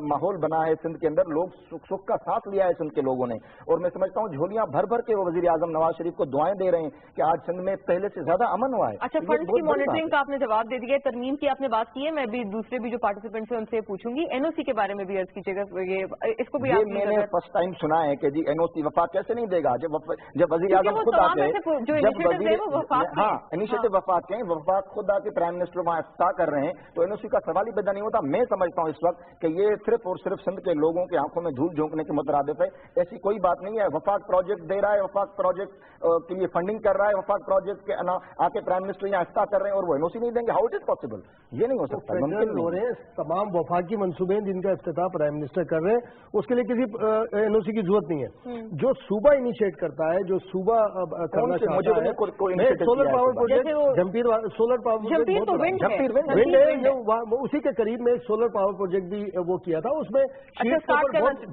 माहौल बना है सिंध के अंदर, लोग सुख का सांस लिया है सिंध के लोगों ने। और मैं समझता हूँ झोलियां भर भर के वो वजीर आजम नवाज शरीफ को दुआएं दे रहे हैं कि आज सिंध में पहले से ज्यादा अमन हुआ है। अच्छा, फंड की मॉनिटरिंग का आपने जवाब दे दिया, तरमीम की आपने बात की है। मैं भी दूसरे भी जो पार्टिसिपेंट्स हैं उनसे पूछूंगी, NOC के बारे में भी अर्ज कीजिएगा। इसको भी मैंने फर्स्ट टाइम सुना है कि जी NOC वफाक कैसे नहीं देगा, जब वजीर आजम खुद आके, हाँ इनिशिएटिव वफाक के, वफाक खुद आके प्राइम मिनिस्टर वहां इफ्ताह कर रहे हैं, तो NOC का सवाल ही पैदा नहीं होता। मैं समझता हूँ इस वक्त कि ये सिर्फ और सिर्फ सिंध के लोगों की आंखों में धूल झोंकने के मुतरादिफ है। ऐसी कोई बात नहीं है। वफाक प्रोजेक्ट दे रहा है, वफाक प्रोजेक्ट के लिए फंडिंग कर रहा है, वफाक प्रोजेक्ट के आके प्राइम मिनिस्टर यहाँ इफ्ताह कर रहे हैं और वो NOC नहीं देंगे। How it is possible? ये नहीं हो सकता, मुमकिन हो रहे हैं। तमाम वफाकी मंसूबे जिनका इफ्तिताह प्राइम मिनिस्टर कर रहे हैं, उसके लिए किसी NOC की जरूरत नहीं है। जो सूबा इनिशिएट करता है, जो सूबा करना चाहता है, solar power project, Jhimpir solar power project, उसी के करीब में सोलर पावर प्रोजेक्ट भी वो किया था। उसमें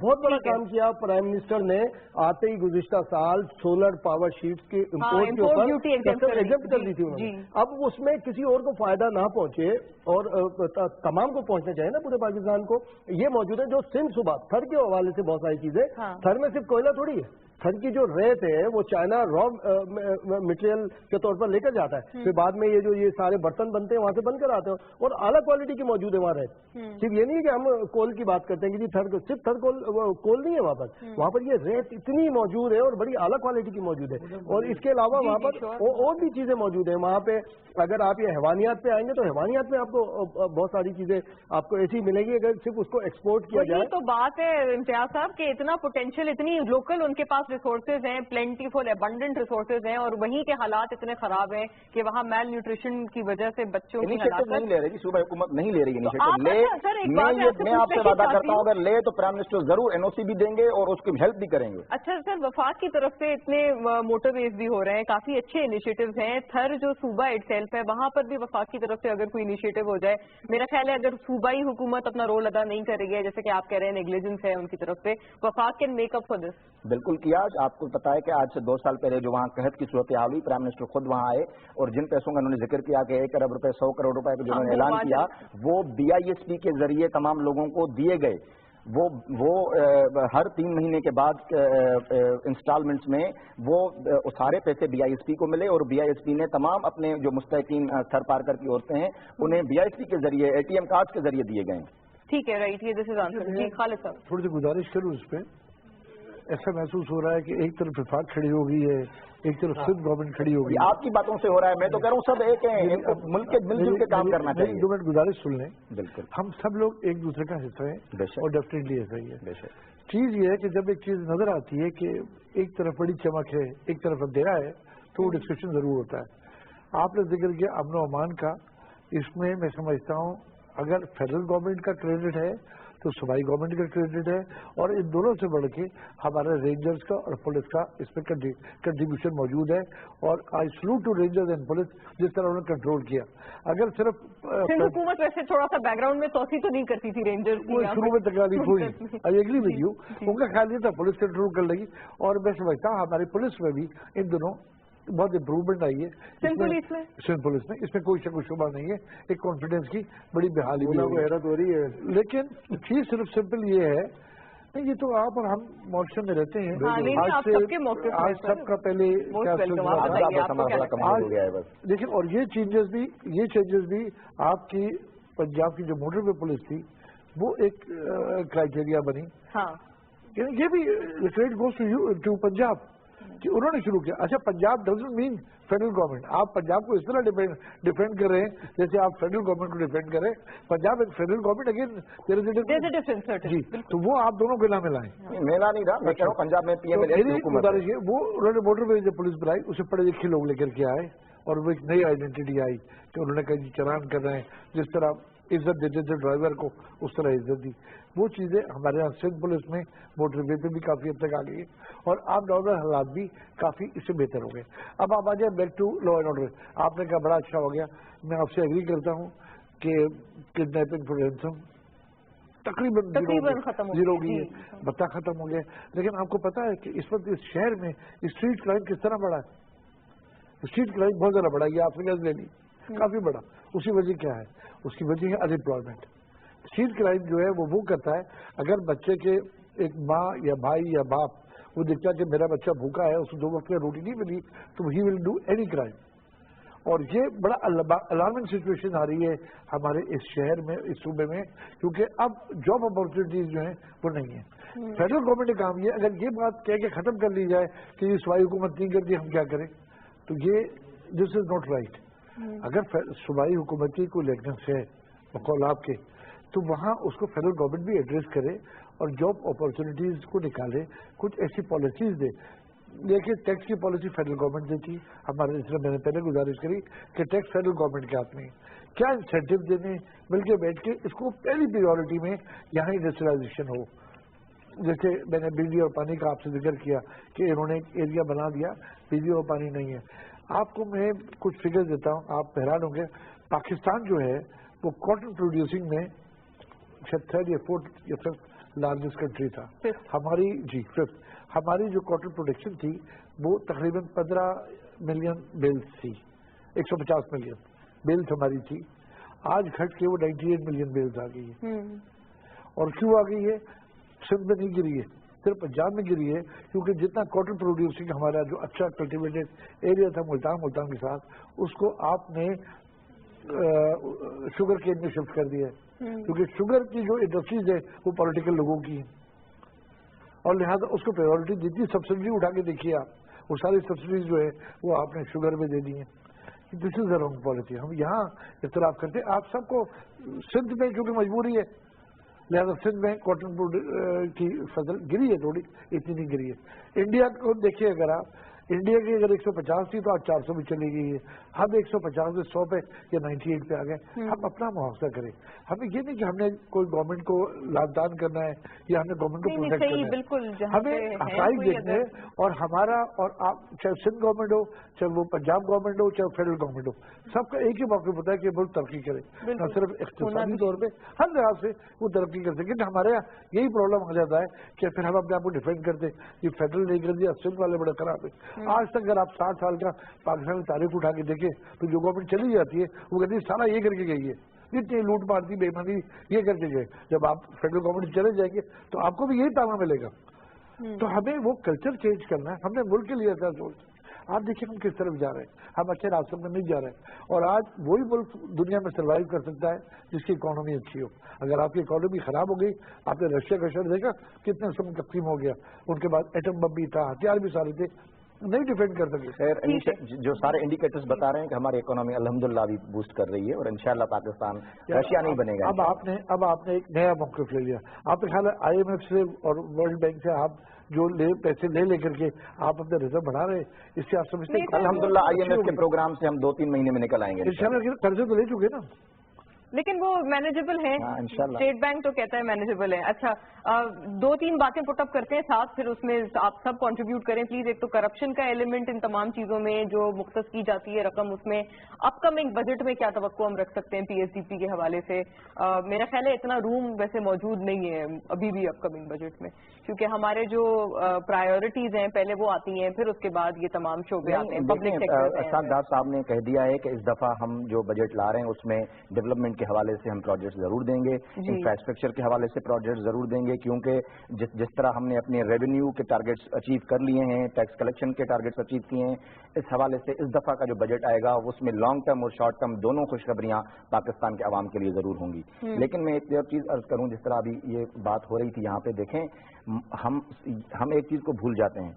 बहुत बड़ा काम किया प्राइम मिनिस्टर ने। आते ही गुज़िश्ता साल सोलर पावर शीट्स के इम्पोर्ट के ऊपर एग्जेप्ट कर दी थी उन्होंने। अब उसमें किसी और को फायदा ना पहुंचे और तमाम को पहुंचना चाहिए ना, पूरे पाकिस्तान को। ये मौजूद है जो सिंध सूबा थर के हवाले से बहुत सारी चीजें, थर में सिर्फ कोयला थोड़ी है, थर की जो रेत है वो चाइना रॉ मटेरियल के तौर पर लेकर जाता है। फिर बाद में ये सारे बर्तन बनते हैं वहां से बनकर आते हैं और अलग क्वालिटी की मौजूद है वहां रेत। सिर्फ ये नहीं है कि हम कोल की बात करते हैं कि जी सिर्फ थर कोल नहीं है वहां पर ये रेत इतनी मौजूद है और बड़ी अलग क्वालिटी की मौजूद है। और इसके अलावा वहां पर और भी चीजें मौजूद है वहां पे। अगर आप ये हैवानियात पे आएंगे तो हैवानियात में आपको बहुत सारी चीजें आपको ऐसी मिलेगी अगर सिर्फ उसको एक्सपोर्ट किया जाए। तो बात है इम्तियाज साहब कि इतना पोटेंशियल, इतनी लोकल उनके पास पास रिसोर्सेज हैं, प्लेंटीफुल एबंडेंट रिसोर्सेज हैं, और वहीं के हालात इतने खराब हैं कि वहाँ मेल न्यूट्रिशन की वजह से बच्चों की इनिशिएटिव नहीं ले रही सूबा हुकूमत, नहीं ले रही इनिशिएटिव। मैं आपसे वादा करता हूँ, अगर ले तो प्राइम मिनिस्टर जरूर एनओसी भी देंगे और उसकी हेल्प भी करेंगे। अच्छा सर, वफाक की तरफ से इतने मोटरवेज भी हो रहे हैं, काफी अच्छे इनिशिएटिव्स हैं। थर जो सूबा इटसेल्फ है वहाँ पर भी वफाक की तरफ से अगर कोई इनिशिएटिव हो जाए, मेरा ख्याल है अगर सूबाई हुकूमत अपना रोल अदा नहीं कर रही है, जैसे कि आप कह रहे हैं नेग्लिजेंस है उनकी तरफ से, वफाक can make up for this. बिल्कुल किया। आपको पता है कि आज से 2 साल पहले जो वहाँ कहत की सूरत हाल हुई, प्राइम मिनिस्टर खुद वहाँ आए और जिन पैसों का उन्होंने जिक्र किया कि 1 अरब रुपए 100 करोड़ रुपए का जो उन्होंने ऐलान किया, वो BISP के जरिए तमाम लोगों को दिए गए। वो हर 3 महीने के बाद इंस्टॉलमेंट्स में वो सारे पैसे BISP को मिले और BISP ने तमाम अपने जो मुस्तहिकीन थर पारकर की औरतें हैं उन्हें BISP के जरिए ATM कार्ड के जरिए दिए गए। ठीक है, राइट, ये दिस इज आंसर। जी खालिद साहब, थोड़ी सी गुजारिश करूँ इस पे। ऐसा महसूस हो रहा है कि एक तरफ वफाक खड़ी हो गई है, एक तरफ सिंध गवर्नमेंट खड़ी हो गई है। आपकी बातों से हो रहा है, मैं तो कह रहा हूँ सब एक हैं, इनको मिलजुल के काम करना चाहिए। 2 मिनट गुजारिश सुन लें। बिल्कुल, हम सब लोग एक दूसरे का हिस्सा हैं और डेफिनेटली ऐसा ही है। बेशक चीज ये है कि जब एक चीज नजर आती है कि एक तरफ बड़ी चमक है, एक तरफ अंधेरा है, तो वो डिस्कशन जरूर होता है। आपने जिक्र किया अमन और अमान का, इसमें मैं समझता हूँ अगर फेडरल गवर्नमेंट का क्रेडिट है तो सूबाई गवर्नमेंट का क्रेडिट है, और इन दोनों से बढ़ के हमारे रेंजर्स का और पुलिस का इसमें कंट्रीब्यूशन मौजूद है। और I salute to rangers and police जिस तरह उन्होंने कंट्रोल किया। अगर सिर्फ हुकूमत वैसे थोड़ा सा बैकग्राउंड में तोसी तो नहीं करती थी रेंजर्स की, शुरू में तकलीफ हुई, आई एग्री विद यू, उनका ख्याल ये था पुलिस कंट्रोल कर लेगी, और मैं समझता हूँ हमारी पुलिस में भी इन दोनों बहुत इम्प्रूवमेंट आई है। सिंध पुलिस में इसमें कोई शक शुबा नहीं है, एक कॉन्फिडेंस की बड़ी बहाली भी हैरत हो रही है। लेकिन चीज सिर्फ सिंपल ये है, नहीं ये तो आप और हम मॉरिशस में रहते हैं, आज सबका पहले लेकिन और ये चेंजेस भी आपकी पंजाब की जो मोटरवे पुलिस थी वो एक क्राइटेरिया बनी। ये भी क्रेडिट गोज टू पंजाब कि उन्होंने शुरू किया। अच्छा, Punjab doesn't mean federal government. आप पंजाब को इस तरह डिफेंड कर रहे हैं जैसे आप फेडरल गवर्नमेंट को डिफेंड करें। पंजाब एक फेडरल गवर्नमेंट अगेन जी, तो वो आप दोनों को ना मिलाएं। मेला नहीं रहा, मैं कह रहा हूं पंजाब में PM वो उन्होंने मोटरवे जो पुलिस बनाई उसे पढ़े लिखे लोग लेकर के आए और वो एक नई आइडेंटिटी आई कि उन्होंने कहा चलान कर रहे हैं, जिस तरह इज्जत देते थे ड्राइवर को उस तरह इज्जत दी। वो चीजें हमारे यहाँ सिंध पुलिस में मोटरवे पे भी काफी हद तक आ गई है और आप नॉर्मल हालात भी काफी इससे बेहतर हो गए। अब आप आ जाए back to law and order. आपने कहा बड़ा अच्छा हो गया, मैं आपसे एग्री करता हूँ कि किडनैपिंग फॉर रैंसम तकरीबन जीरो हो गई है, भत्ता खत्म हो गया। लेकिन आपको पता है कि इस वक्त इस शहर में स्ट्रीट क्राइम किस तरह बढ़ा है? स्ट्रीट क्राइम बहुत ज्यादा बढ़ा, ये आपने ले ली, काफी बड़ा। उसकी वजह क्या है? उसकी वजह है अनएम्प्लॉयमेंट। स्ट्रीट क्राइम जो है वो करता है, अगर बच्चे के एक माँ या भाई या बाप वो देखता है कि मेरा बच्चा भूखा है, उसको 2 वक्त की रोटी नहीं मिली, तो he will do any crime. और ये बड़ा अलार्मिंग सिचुएशन आ रही है हमारे इस शहर में, इस सूबे में, क्योंकि अब जॉब अपॉर्चुनिटीज जो है वो नहीं है। फेडरल गवर्नमेंट का काम ये, अगर ये बात कह के खत्म कर ली जाए कि सूबाई हुकूमत नहीं करती हम क्या करें, तो ये दिस इज नॉट राइट। अगर सूबाई हुकूमत की कोई लेगनेस है बकौल आपके, तो वहाँ उसको फेडरल गवर्नमेंट भी एड्रेस करे और जॉब अपॉर्चुनिटीज को निकाले, कुछ ऐसी पॉलिसीज दे। देखिए टैक्स की पॉलिसी फेडरल गवर्नमेंट देती है, हमारे इसलिए मैंने पहले गुजारिश करी कि टैक्स फेडरल गवर्नमेंट के हाथ में क्या इंसेंटिव देने, मिलकर बैठ के इसको पहली प्रायोरिटी में यहाँ इंडस्ट्रियलाइजेशन हो। जैसे मैंने बिजली और पानी का आपसे जिक्र किया कि इन्होंने एक एरिया बना दिया, बिजली और पानी नहीं है। आपको मैं कुछ फिगर देता हूँ, आप हैरान होंगे। पाकिस्तान जो है वो कॉटन प्रोड्यूसिंग में 3rd या 4th या 5th लार्जेस्ट कंट्री था। फिफ्थ हमारी जो कॉटन प्रोडक्शन थी वो तकरीबन 15 मिलियन बेल्स थी, 150 मिलियन बेल्स हमारी थी। आज घट के वो 98 मिलियन बेल्स आ गई है। और क्यों आ गई है? सिर्फ में नहीं गिरी है, सिर्फ पंजाब में गिरी है, क्योंकि जितना कॉटन प्रोड्यूसिंग हमारा जो अच्छा कल्टिवेटेड एरिया था मुल्तान के साथ, उसको आपने शुगर केन में शिफ्ट कर दिया है, क्योंकि शुगर की जो इंडस्ट्रीज है वो पॉलिटिकल लोगों की है और लिहाजा उसको प्रायोरिटी दी थी। सब्सिडी उठा के देखिए आप, वो सारी सब्सिडीज जो है वो आपने शुगर में दे दी है। This is the wrong policy. हम यहाँ इख्तलाफ करते हैं। आप सबको सिंध में क्योंकि मजबूरी है, لہٰذا سندھ میں کاٹن کی فصل گری ہے تھوڑی, اتنی نہیں گری ہے. انڈیا کو دیکھیے اگر آپ, انڈیا کی اگر 150 تھی تو آج 400 بھی چلی گئی ہے. ہم 150 سے 100 پہ یا 98 پہ آ گئے. ہم اپنا محافظہ کریں. ہمیں یہ نہیں کہ ہم نے کوئی گورنمنٹ کو لادان کرنا ہے یا ہم نے گورنمنٹ کو پروٹیکٹ کرنا ہے. ہمیں حقائق دیکھنے ہیں, اور ہمارا اور آپ چاہے سندھ گورنمنٹ ہو, چاہے وہ پنجاب گورنمنٹ ہو, چاہے فیڈرل گورنمنٹ ہو, سب کا ایک ہی موقع ہوتا ہے کہ ملک ترقی کرے, نہ صرف اقتصادی طور پہ, ہر لحاظ سے وہ ترقی کر سکے. ہمارے یہاں یہی پرابلم ہو جاتا ہے کہ پھر ہم اپنے آپ کو ڈیفینڈ کرتے, یہ فیڈرل نہیں کر دیا, سندھ والے بڑے خراب ہے. آج تک اگر آپ 60 سال کا پاکستان کی تاریخ اٹھا کے دیکھیں تو جو گورنمنٹ چلی جاتی ہے وہ کہتی ہے سارا یہ کر کے گئی ہے, اتنی لوٹ مارتی بے ایمانی یہ کر کے گئے. جب آپ فیڈرل گورنمنٹ چلے جائیں گے تو آپ کو بھی یہی تانا ملے گا. تو ہمیں وہ کلچر چینج کرنا ہے. ہم نے ملک کے لیے ایسا سوچ, آپ دیکھیں ہم کس طرف جا رہے ہیں, ہم اچھے راستے میں نہیں جا رہے ہیں. اور آج وہی ملک دنیا میں سروائیو کر سکتا ہے جس کی اکانومی اچھی ہو. اگر آپ کی اکانومی خراب ہو گئی, آپ نے رشیا کا شہر دیکھا کتنے اس میں تقسیم ہو گیا, ان کے بعد ایٹم بم بھی تھا, ہتھیار بھی سارے تھے, نہیں ڈیفینڈ کر سکے. خیر, جو سارے انڈیکیٹرز بتا رہے ہیں کہ ہماری اکانومی الحمدللہ ابھی بوسٹ کر رہی ہے, اور انشاءاللہ پاکستان رشیا نہیں بنے گا. اب آپ نے ایک نیا موقف لے لیا. آپ کے خیال ہے IMF سے اور ورلڈ بینک سے آپ جو پیسے لے کر کے آپ اپنے ریزرو بڑھا رہے ہیں, اس سے آپ سمجھتے ہیں الحمدللہ IMF کے پروگرام سے ہم 2-3 مہینے میں نکل آئیں گے انشاءاللہ. قرضے تو لے چکے نا, لیکن وہ مینیجبل ہے. اسٹیٹ بینک تو کہتا ہے مینیجبل ہے. اچھا, 2-3 باتیں پٹ اپ کرتے ہیں ساتھ, پھر اس میں آپ سب کنٹریبیوٹ کریں پلیز. ایک تو کرپشن کا ایلیمنٹ ان تمام چیزوں میں جو مختص کی جاتی ہے رقم, اس میں اپ کمنگ بجٹ میں کیا توقع ہم رکھ سکتے ہیں PSDP کے حوالے سے؟ میرا خیال ہے اتنا روم ویسے موجود نہیں ہے ابھی بھی اپ کمنگ بجٹ میں, کیونکہ ہمارے جو پرائیورٹیز ہیں پہلے وہ آتی ہیں, پھر اس کے بعد یہ تمام شعبے آتے ہیں. پبلک سیکٹر اسحاق ڈار صاحب نے کہہ دیا ہے کہ اس دفعہ ہم جو بجٹ لا رہے ہیں اس میں ڈیولپمنٹ کے حوالے سے ہم پروجیکٹ ضرور دیں گے, انفراسٹرکچر کے حوالے سے پروجیکٹ ضرور دیں گے, کیونکہ جس طرح ہم نے اپنے ریونیو کے ٹارگیٹس اچیو کر لیے ہیں, ٹیکس کلیکشن کے ٹارگیٹس اچیو کیے ہیں, اس حوالے سے اس دفعہ کا جو بجٹ آئے گا اس میں لانگ ٹرم اور شارٹ ٹرم دونوں خوشخبریاں پاکستان کے عوام کے لیے ضرور ہوں گی. لیکن میں ایک چیز عرض کروں, جس طرح ابھی یہ بات ہو رہی تھی یہاں پہ, دیکھیں ہم ایک چیز کو بھول جاتے ہیں.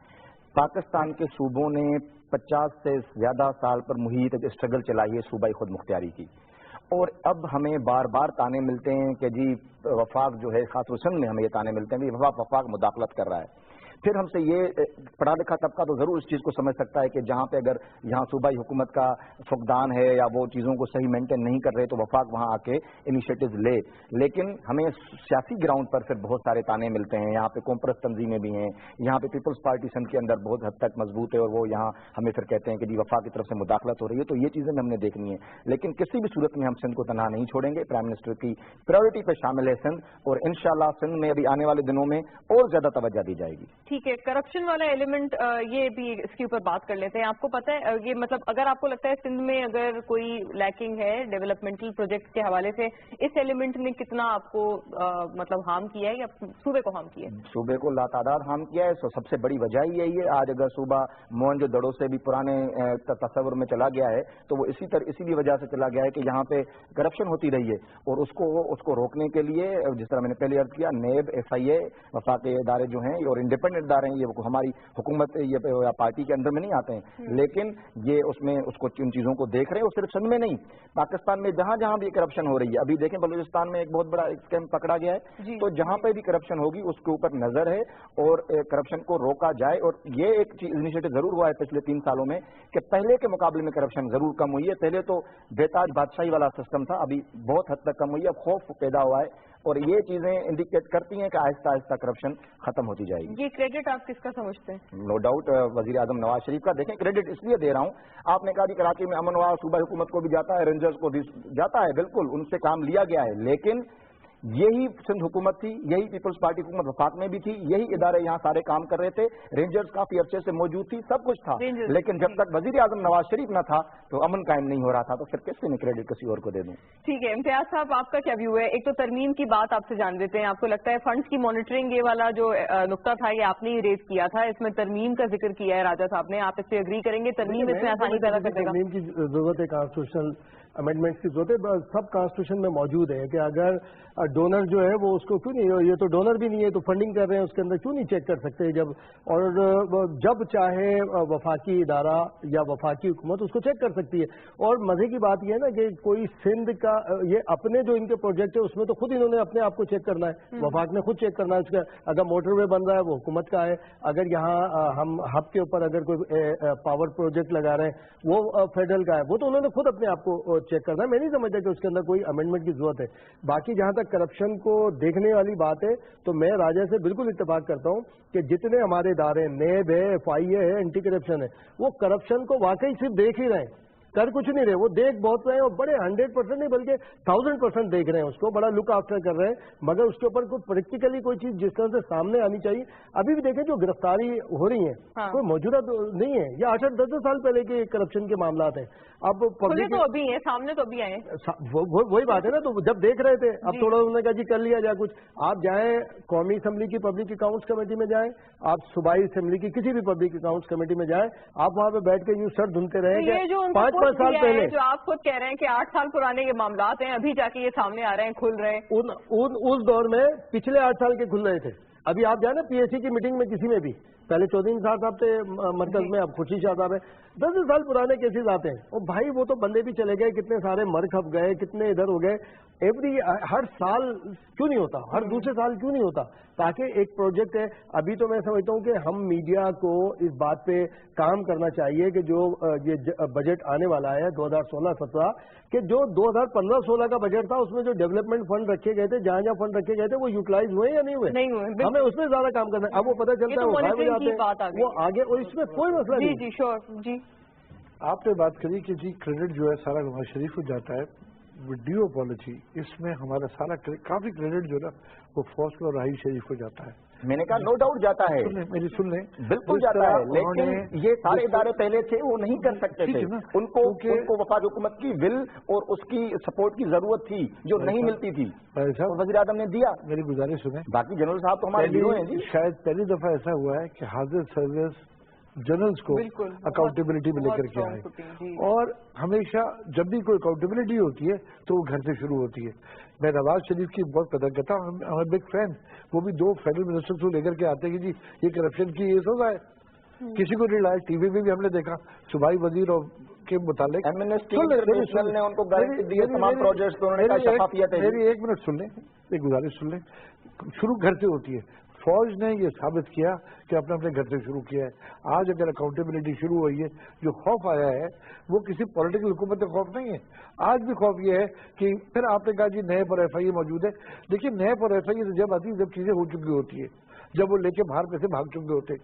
پاکستان کے صوبوں نے 50 سے زیادہ سال پر محیط اسٹرگل چلائی ہے صوبائی خود مختاری کی, اور اب ہمیں بار بار تانے ملتے ہیں کہ جی وفاق جو ہے, خاص سندھ میں ہمیں یہ تانے ملتے ہیں کہ وفاق مداخلت کر رہا ہے. پھر ہم سے یہ پڑھا لکھا طبقہ تو ضرور اس چیز کو سمجھ سکتا ہے کہ جہاں پہ اگر یہاں صوبائی حکومت کا فقدان ہے یا وہ چیزوں کو صحیح مینٹین نہیں کر رہے تو وفاق وہاں آ کے انیشیٹوز لے. لیکن ہمیں سیاسی گراؤنڈ پر پھر بہت سارے تانے ملتے ہیں. یہاں پہ کمپرس تنظیمیں بھی ہیں, یہاں پہ پیپلز پارٹی سندھ کے اندر بہت حد تک مضبوط ہے, اور وہ یہاں ہمیں پھر کہتے ہیں کہ جی وفاق کی طرف سے مداخلت ہو رہی ہے. تو یہ چیزیں ہم نے دیکھنی ہے, لیکن کسی بھی صورت میں ہم سندھ کو تنہا نہیں چھوڑیں گے. پرائم منسٹر کی پرائیورٹی پہ شامل ہے سندھ, اور انشاءاللہ سندھ میں ابھی آنے والے دنوں میں اور زیادہ توجہ دی جائے گی. ٹھیک ہے, کرپشن والا ایلیمنٹ یہ بھی اس کے اوپر بات کر لیتے ہیں. آپ کو پتہ ہے یہ مطلب اگر آپ کو لگتا ہے سندھ میں اگر کوئی لیکنگ ہے ڈیولپمنٹل پروجیکٹ کے حوالے سے, اس ایلیمنٹ نے کتنا آپ کو مطلب ہارم کیا ہے یا صوبے کو ہارم کیا ہے؟ صوبے کو لاتعداد ہارم کیا ہے. سب سے بڑی وجہ یہی ہے, آج اگر صوبہ موہنجو دڑو سے بھی پرانے تصور میں چلا گیا ہے تو وہ اسی بھی وجہ سے چلا گیا ہے کہ یہاں پہ کرپشن ہوتی رہی ہے, اور اس کو روکنے کے لیے جس طرح میں نے پہلے عرض کیا, نیب, FIA, وفاقی ادارے جو ہیں اور انڈیپینڈنٹ ادارے ہیں, یہ ہماری حکومت یا پارٹی کے اندر میں نہیں آتے ہیں, لیکن یہ اس میں اس کو ان چیزوں کو دیکھ رہے ہیں. اور صرف سندھ میں نہیں, پاکستان میں جہاں جہاں بھی کرپشن ہو رہی ہے, ابھی دیکھیں بلوچستان میں ایک بہت بڑا اسکیم پکڑا گیا ہے, تو جہاں پہ بھی کرپشن ہوگی اس کے اوپر نظر ہے اور کرپشن کو روکا جائے. اور یہ ایک چیز انیشیٹو ضرور ہوا ہے پچھلے 3 سالوں میں کہ پہلے کے مقابلے میں کرپشن ضرور کم ہوئی ہے. پہلے تو بےتاج بادشاہی والا سسٹم تھا, ابھی بہت حد تک کم ہوئی ہے, اب خوف پیدا ہوا ہے, اور یہ چیزیں انڈیکیٹ کرتی ہیں کہ آہستہ آہستہ کرپشن ختم ہوتی جائے گی. یہ کریڈٹ آپ کس کا سمجھتے ہیں؟ نو ڈاؤٹ وزیر اعظم نواز شریف کا. دیکھیں کریڈٹ اس لیے دے رہا ہوں, آپ نے کہا کہ کراچی میں امن ہوا, صوبائی حکومت کو بھی جاتا ہے, رینجرز کو بھی جاتا ہے, بالکل ان سے کام لیا گیا ہے, لیکن یہی سندھ حکومت تھی, یہی پیپلز پارٹی حکومت وفاق میں بھی تھی, یہی ادارے یہاں سارے کام کر رہے تھے, رینجرز کافی عرصے سے موجود تھی, سب کچھ تھا, لیکن جب تک وزیر اعظم نواز شریف نہ تھا تو امن قائم نہیں ہو رہا تھا, تو پھر کس سے میں کریڈٹ کسی اور کو دے دوں. ٹھیک ہے, امتیاز صاحب آپ کا کیا ویو ہے؟ ایک تو ترمیم کی بات آپ سے جان دیتے ہیں, آپ کو لگتا ہے فنڈز کی مانیٹرنگ یہ والا جو نقطہ تھا یہ آپ نے ہی ریز کیا تھا, اس میں ترمیم کا ذکر کیا ہے راجہ صاحب نے, آپ اس سے اگری کریں گے ترمیم اس میں آسانی پیدا کر دے گا؟ ترمیم کی ضرورت ہے, کانسٹیٹیوشنل امینڈمنٹس کی ضرورت ہے, سب کانسٹیٹیوشن میں موجود ہے کہ اگر ڈونر جو ہے وہ اس کو کیوں نہیں, یہ تو ڈونر بھی نہیں ہے تو فنڈنگ کر رہے ہیں, اس کے اندر کیوں نہیں چیک کر سکتے جب چاہے وفاقی ادارہ یا وفاقی حکومت اس کو چیک کر سکتے सकती है। और मजे की बात यह है ना कि कोई सिंध का ये अपने जो इनके प्रोजेक्ट है उसमें तो खुद इन्होंने अपने आप को चेक करना है, वफाक ने खुद चेक करना है उसका। अगर मोटरवे बन रहा है वो हुकूमत का है, अगर यहाँ हम हब के ऊपर अगर कोई पावर प्रोजेक्ट लगा रहे हैं वो फेडरल का है, वो तो उन्होंने खुद अपने आप को चेक करना है। मैं नहीं समझता कि उसके अंदर कोई अमेंडमेंट की जरूरत है। बाकी जहां तक करप्शन को देखने वाली बात है तो मैं राजा से बिल्कुल इत्तेफाक करता हूं कि जितने हमारे इदारे, नेब है, FIA है, एंटी करप्शन है, वो करप्शन को वाकई सिर्फ देख ही रहे हैं, कर कुछ नहीं रहे। वो देख बहुत रहे हैं और बड़े 100% नहीं बल्कि 1000% देख रहे हैं उसको, बड़ा लुक आफ्टर कर रहे हैं, मगर उसके ऊपर कोई प्रैक्टिकली कोई चीज जिस तरह से सामने आनी चाहिए। अभी भी देखें जो गिरफ्तारी हो रही है कोई मौजूदा नहीं है, ये 8-10 साल पहले के करप्शन के मामला हैं। अब पब्लिक तो अभी है, सामने तो अभी आए, वही बात है ना। तो जब देख रहे थे, अब थोड़ा उन्होंने कहा जी कर लिया जाए कुछ। आप जाएं कौमी असम्बली की पब्लिक अकाउंट्स कमेटी में जाएं, आप सूबाई असम्बली की किसी भी पब्लिक अकाउंट्स कमेटी में जाएं, आप वहां पे बैठ के यूं सर धुनते रहेंगे। 5-5 साल पहले जो आप खुद कह रहे हैं कि 8 साल पुराने ये मामला हैं, अभी जाके ये सामने आ रहे हैं, खुल रहे हैं। उस दौर में पिछले 8 साल के खुल रहे थे। अभी आप जाए ना PAC की मीटिंग में किसी में भी, पहले चौधरी साहब थे मरकज में, अब खुर्शीद शाह साहब है, 10 साल पुराने केसेस आते हैं। और भाई वो तो बंदे भी चले गए, कितने सारे मर खप गए, कितने इधर हो गए। हर साल क्यों नहीं होता, हर दूसरे साल क्यों नहीं होता? ताकि एक प्रोजेक्ट है। अभी तो मैं समझता हूँ कि हम मीडिया को इस बात पे काम करना चाहिए कि जो ये बजट आने वाला है 2016-17 कि जो 2015-16 का बजट था उसमें जो डेवलपमेंट फंड रखे गए थे, जहां जहां फंड रखे गए थे वो यूटिलाइज हुए या नहीं हुए? नहीं हुए। हमें उसमें ज्यादा काम करना है। अब वो पता चलता है वो गायब हो जाते हैं, वो आगे, और इसमें कोई मसला नहीं। जी श्योर जी। आपने बात करी कि जी क्रेडिट जो है सारा नवाज शरीफ को जाता है, ड्यू पॉलिसी, इसमें हमारा सारा काफी क्रेडिट जो है वो फौज और राही शरीफ को जाता है। मैंने कहा नो डाउट जाता है, मेरी सुन लें, बिल्कुल जाता है, लेकिन ये सारे इदारे पहले थे वो नहीं कर सकते थे। उनको वफाक हुकूमत की विल और उसकी सपोर्ट की जरूरत थी जो नहीं मिलती थी, वज़ीर आज़म ने दिया। मेरी गुजारिश सुने, बाकी जनरल साहब तो हमारे हीरो हैं जी। शायद पहली दफा ऐसा हुआ है कि हाजिर सर्विस जनरल्स को अकाउंटेबिलिटी में लेकर के आए, और हमेशा जब भी कोई अकाउंटेबिलिटी होती है तो वो घर से शुरू होती है। मैं नवाज शरीफ की बहुत कदर करता हूँ, हमारे बिग फैन, वो भी 2 फेडरल मिनिस्टर्स को लेकर के आते हैं कि जी ये करप्शन की ये सजा है, किसी को नहीं लाया। टीवी में भी हमने देखा सूबाई वजीर के मुतालिक एमनेस्टी इंटरनेशनल ने उनको गारंटी दी है तमाम प्रोजेक्ट्स को, उन्होंने कहा शफाफियत है। मेरी 1 मिनट सुन लें, एक गुजारिश सुन लें। शुरू घर से होती है, फौज ने ये साबित किया कि अपने अपने घर से शुरू किया है। आज अगर अकाउंटेबिलिटी शुरू हुई है, जो खौफ आया है वो किसी पॉलिटिकल हुकूमत का खौफ नहीं है। आज भी खौफ ये है कि फिर आपने कहा जी नए पर FIA मौजूद है। देखिए नए पर FIA जब आती है जब चीजें हो चुकी होती है, जब वो लेके बाहर पैसे भाग चुके होते।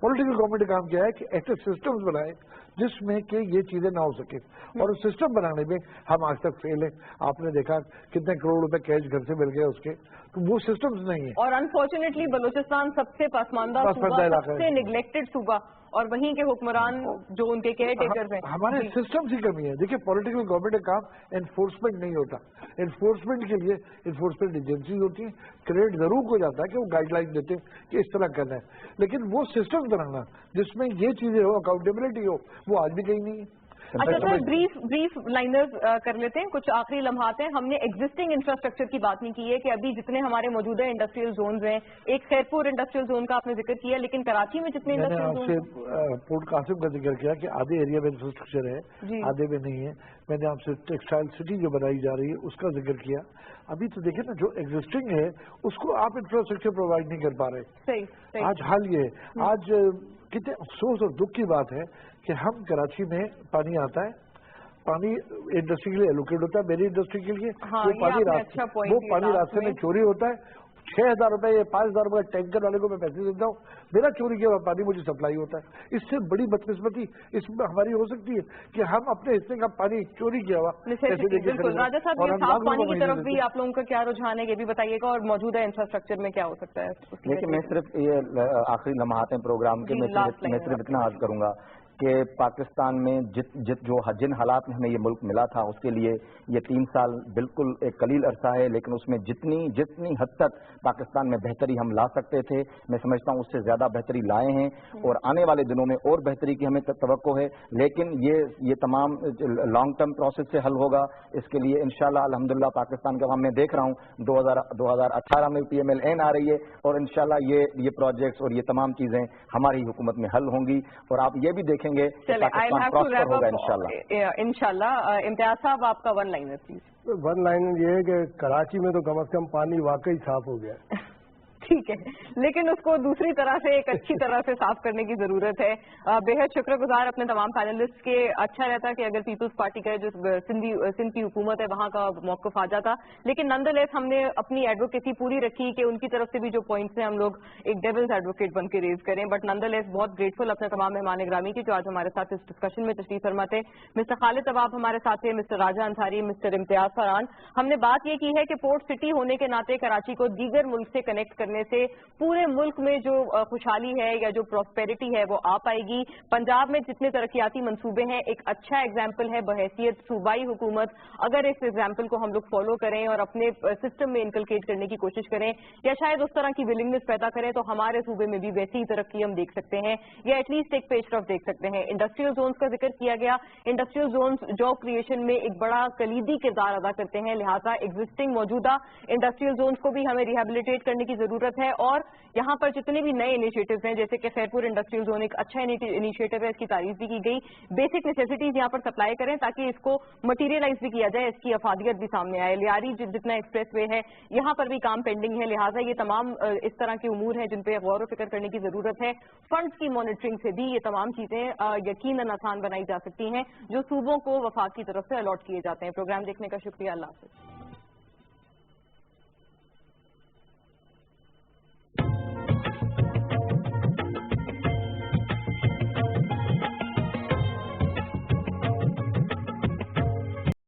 पॉलिटिकल गवर्नमेंट का काम क्या है कि ऐसे सिस्टम्स बनाए जिसमें कि ये चीजें ना हो सके, और उस सिस्टम बनाने में हम आज तक फेल है। आपने देखा कितने करोड़ रुपए कैश घर से मिल गए उसके, तो वो सिस्टम्स नहीं है। और अनफॉर्चुनेटली बलूचिस्तान सबसे पसमानदा सूबा, सबसे निगलेक्टेड सूबा, और वहीं के हुक्मरान जो उनके केयर टेकर्स हैं, हमारे सिस्टम की कमी है। देखिए पॉलिटिकल गवर्नमेंट का काम एनफोर्समेंट नहीं होता, एनफोर्समेंट के लिए एनफोर्समेंट एजेंसी होती है। क्रेडिट जरूर हो जाता है कि वो गाइडलाइन देते हैं कि इस तरह करना है, लेकिन वो सिस्टम बनाना जिसमें ये चीजें हो, अकाउंटेबिलिटी हो, वो आज भी कहीं नहीं है। अच्छा सर, ब्रीफ लाइनर्स कर लेते हैं, कुछ आखिरी लम्हात हैं। हमने एग्जिस्टिंग इंफ्रास्ट्रक्चर की बात नहीं की है कि अभी जितने हमारे मौजूदा इंडस्ट्रियल जोन्स हैं, एक खैरपुर इंडस्ट्रियल जोन का आपने जिक्र किया, लेकिन कराची में जितने इंडस्ट्रियल जोन, आपसे पोर्ट कासिम का जिक्र किया कि आधे एरिया में इंफ्रास्ट्रक्चर है, आधे में नहीं है। मैंने आपसे टेक्सटाइल सिटी जो बनाई जा रही है उसका जिक्र किया। अभी तो देखिए ना, जो एग्जिस्टिंग है उसको आप इंफ्रास्ट्रक्चर प्रोवाइड नहीं कर पा रहे। सही। आज हाल ये है, आज कितने अफसोस और दुख की बात है कि हम कराची में पानी आता है, पानी इंडस्ट्री के लिए एलोकेट होता है, मेरी इंडस्ट्री के लिए, वो पानी रास्ते में चोरी होता है। 6,000 रुपए या 5,000 रुपए टैंकर वाले को मैं पैसे देता हूँ, मेरा चोरी किया हुआ पानी मुझे सप्लाई होता है। इससे बड़ी बदकिस्मती इसमें हमारी हो सकती है कि हम अपने हिस्से का पानी चोरी किया हुआ। बिल्कुल राजा साहब, ये साफ पानी की तरफ भी आप लोगों का क्या रुझान है, ये भी बताइएगा, और मौजूदा इंफ्रास्ट्रक्चर में क्या हो सकता है। देखिए मैं सिर्फ ये आखिरी लम्हात हैं प्रोग्राम के, मैं सिर्फ इतना अर्ज करूंगा कि पाकिस्तान में जिन हालात में हमें ये मुल्क मिला था उसके लिए ये 3 साल बिल्कुल एक कलील अरसा है, लेकिन उसमें जितनी हद तक पाकिस्तान में बेहतरी हम ला सकते थे, मैं समझता हूँ उससे ज्यादा बेहतरी लाए हैं, और आने वाले दिनों में और बेहतरी की हमें तवक्को है। लेकिन ये तमाम लॉन्ग टर्म प्रोसेस से हल होगा। इसके लिए इंशाल्लाह अल्हम्दुलिल्लाह पाकिस्तान का मैं देख रहा हूँ 2018 में PMLN आ रही है, और इंशाल्लाह ये प्रोजेक्ट्स और ये तमाम चीजें हमारी हुकूमत में हल होंगी। और आप ये भी देखेंगे देखेंगे प्रॉस्पर होगा इंशाल्लाह। इम्तियाज साहब, आपका one liner please. One liner ये है कि कराची में तो कम से कम पानी वाकई साफ हो गया। ठीक है, लेकिन उसको दूसरी तरह से एक अच्छी तरह से साफ करने की जरूरत है। बेहद शुक्रगुजार अपने तमाम पैनलिस्ट के। अच्छा रहता कि अगर पीपल्स पार्टी का जो सिंध की हुकूमत है वहां का मौकफ आ जाता, लेकिन नंदलेस हमने अपनी एडवोकेसी पूरी रखी कि उनकी तरफ से भी जो पॉइंट्स हैं हम लोग एक डेविल्स एडवोकेट बन के रेज करें। बट नंदलेस बहुत ग्रेटफुल अपने तमाम मेहमान ग्रामी की जो आज हमारे साथ इस डिस्कशन में तशरीफ फरमा थे। मिस्टर खालिद तवाब हमारे साथ थे, मिस्टर राजा अंसारी, मिस्टर इम्तियाज फरहान। हमने बात ये की है कि पोर्ट सिटी होने के नाते कराची को दीगर मुल्क से कनेक्ट करने से पूरे मुल्क में जो खुशहाली है या जो प्रॉस्पेरिटी है वो आ पाएगी। पंजाब में जितने तरक्याती मंसूबे हैं एक अच्छा एग्जाम्पल है बहैसियत सूबाई हुकूमत। अगर इस एग्जाम्पल को हम लोग फॉलो करें और अपने सिस्टम में इनकलकेट करने की कोशिश करें या शायद उस तरह की विलिंगनेस पैदा करें तो हमारे सूबे में भी वैसी ही तरक्की हम देख सकते हैं या एटलीस्ट एक पेशरफ देख सकते हैं। इंडस्ट्रियल जोन्स का जिक्र किया गया। इंडस्ट्रियल जोन्स जॉब क्रिएशन में एक बड़ा कलीदी किरदार अदा करते हैं, लिहाजा एग्जिस्टिंग मौजूदा इंडस्ट्रियल जोन्स को भी हमें रिहेबिलिटेट करने की जरूरत है। और यहाँ पर जितने भी नए इनिशिएटिव्स हैं, जैसे कि खैरपुर इंडस्ट्रियल जोन एक अच्छा इनिशिएटिव है, इसकी तारीफ भी की गई। बेसिक नेसेसिटीज यहाँ पर सप्लाई करें ताकि इसको मटीरियलाइज भी किया जाए, इसकी अफादियत भी सामने आए। लियारी जितना एक्सप्रेस वे है यहाँ पर भी काम पेंडिंग है, लिहाजा ये तमाम इस तरह के उमूर हैं जिन पर गौर फिक्र करने की जरूरत है। फंड्स की मॉनिटरिंग से भी ये तमाम चीजें यकीनन आसान बनाई जा सकती हैं जो सूबों को वफाक की तरफ से अलॉट किए जाते हैं। प्रोग्राम देखने का शुक्रिया। अल्लाह हाफिज।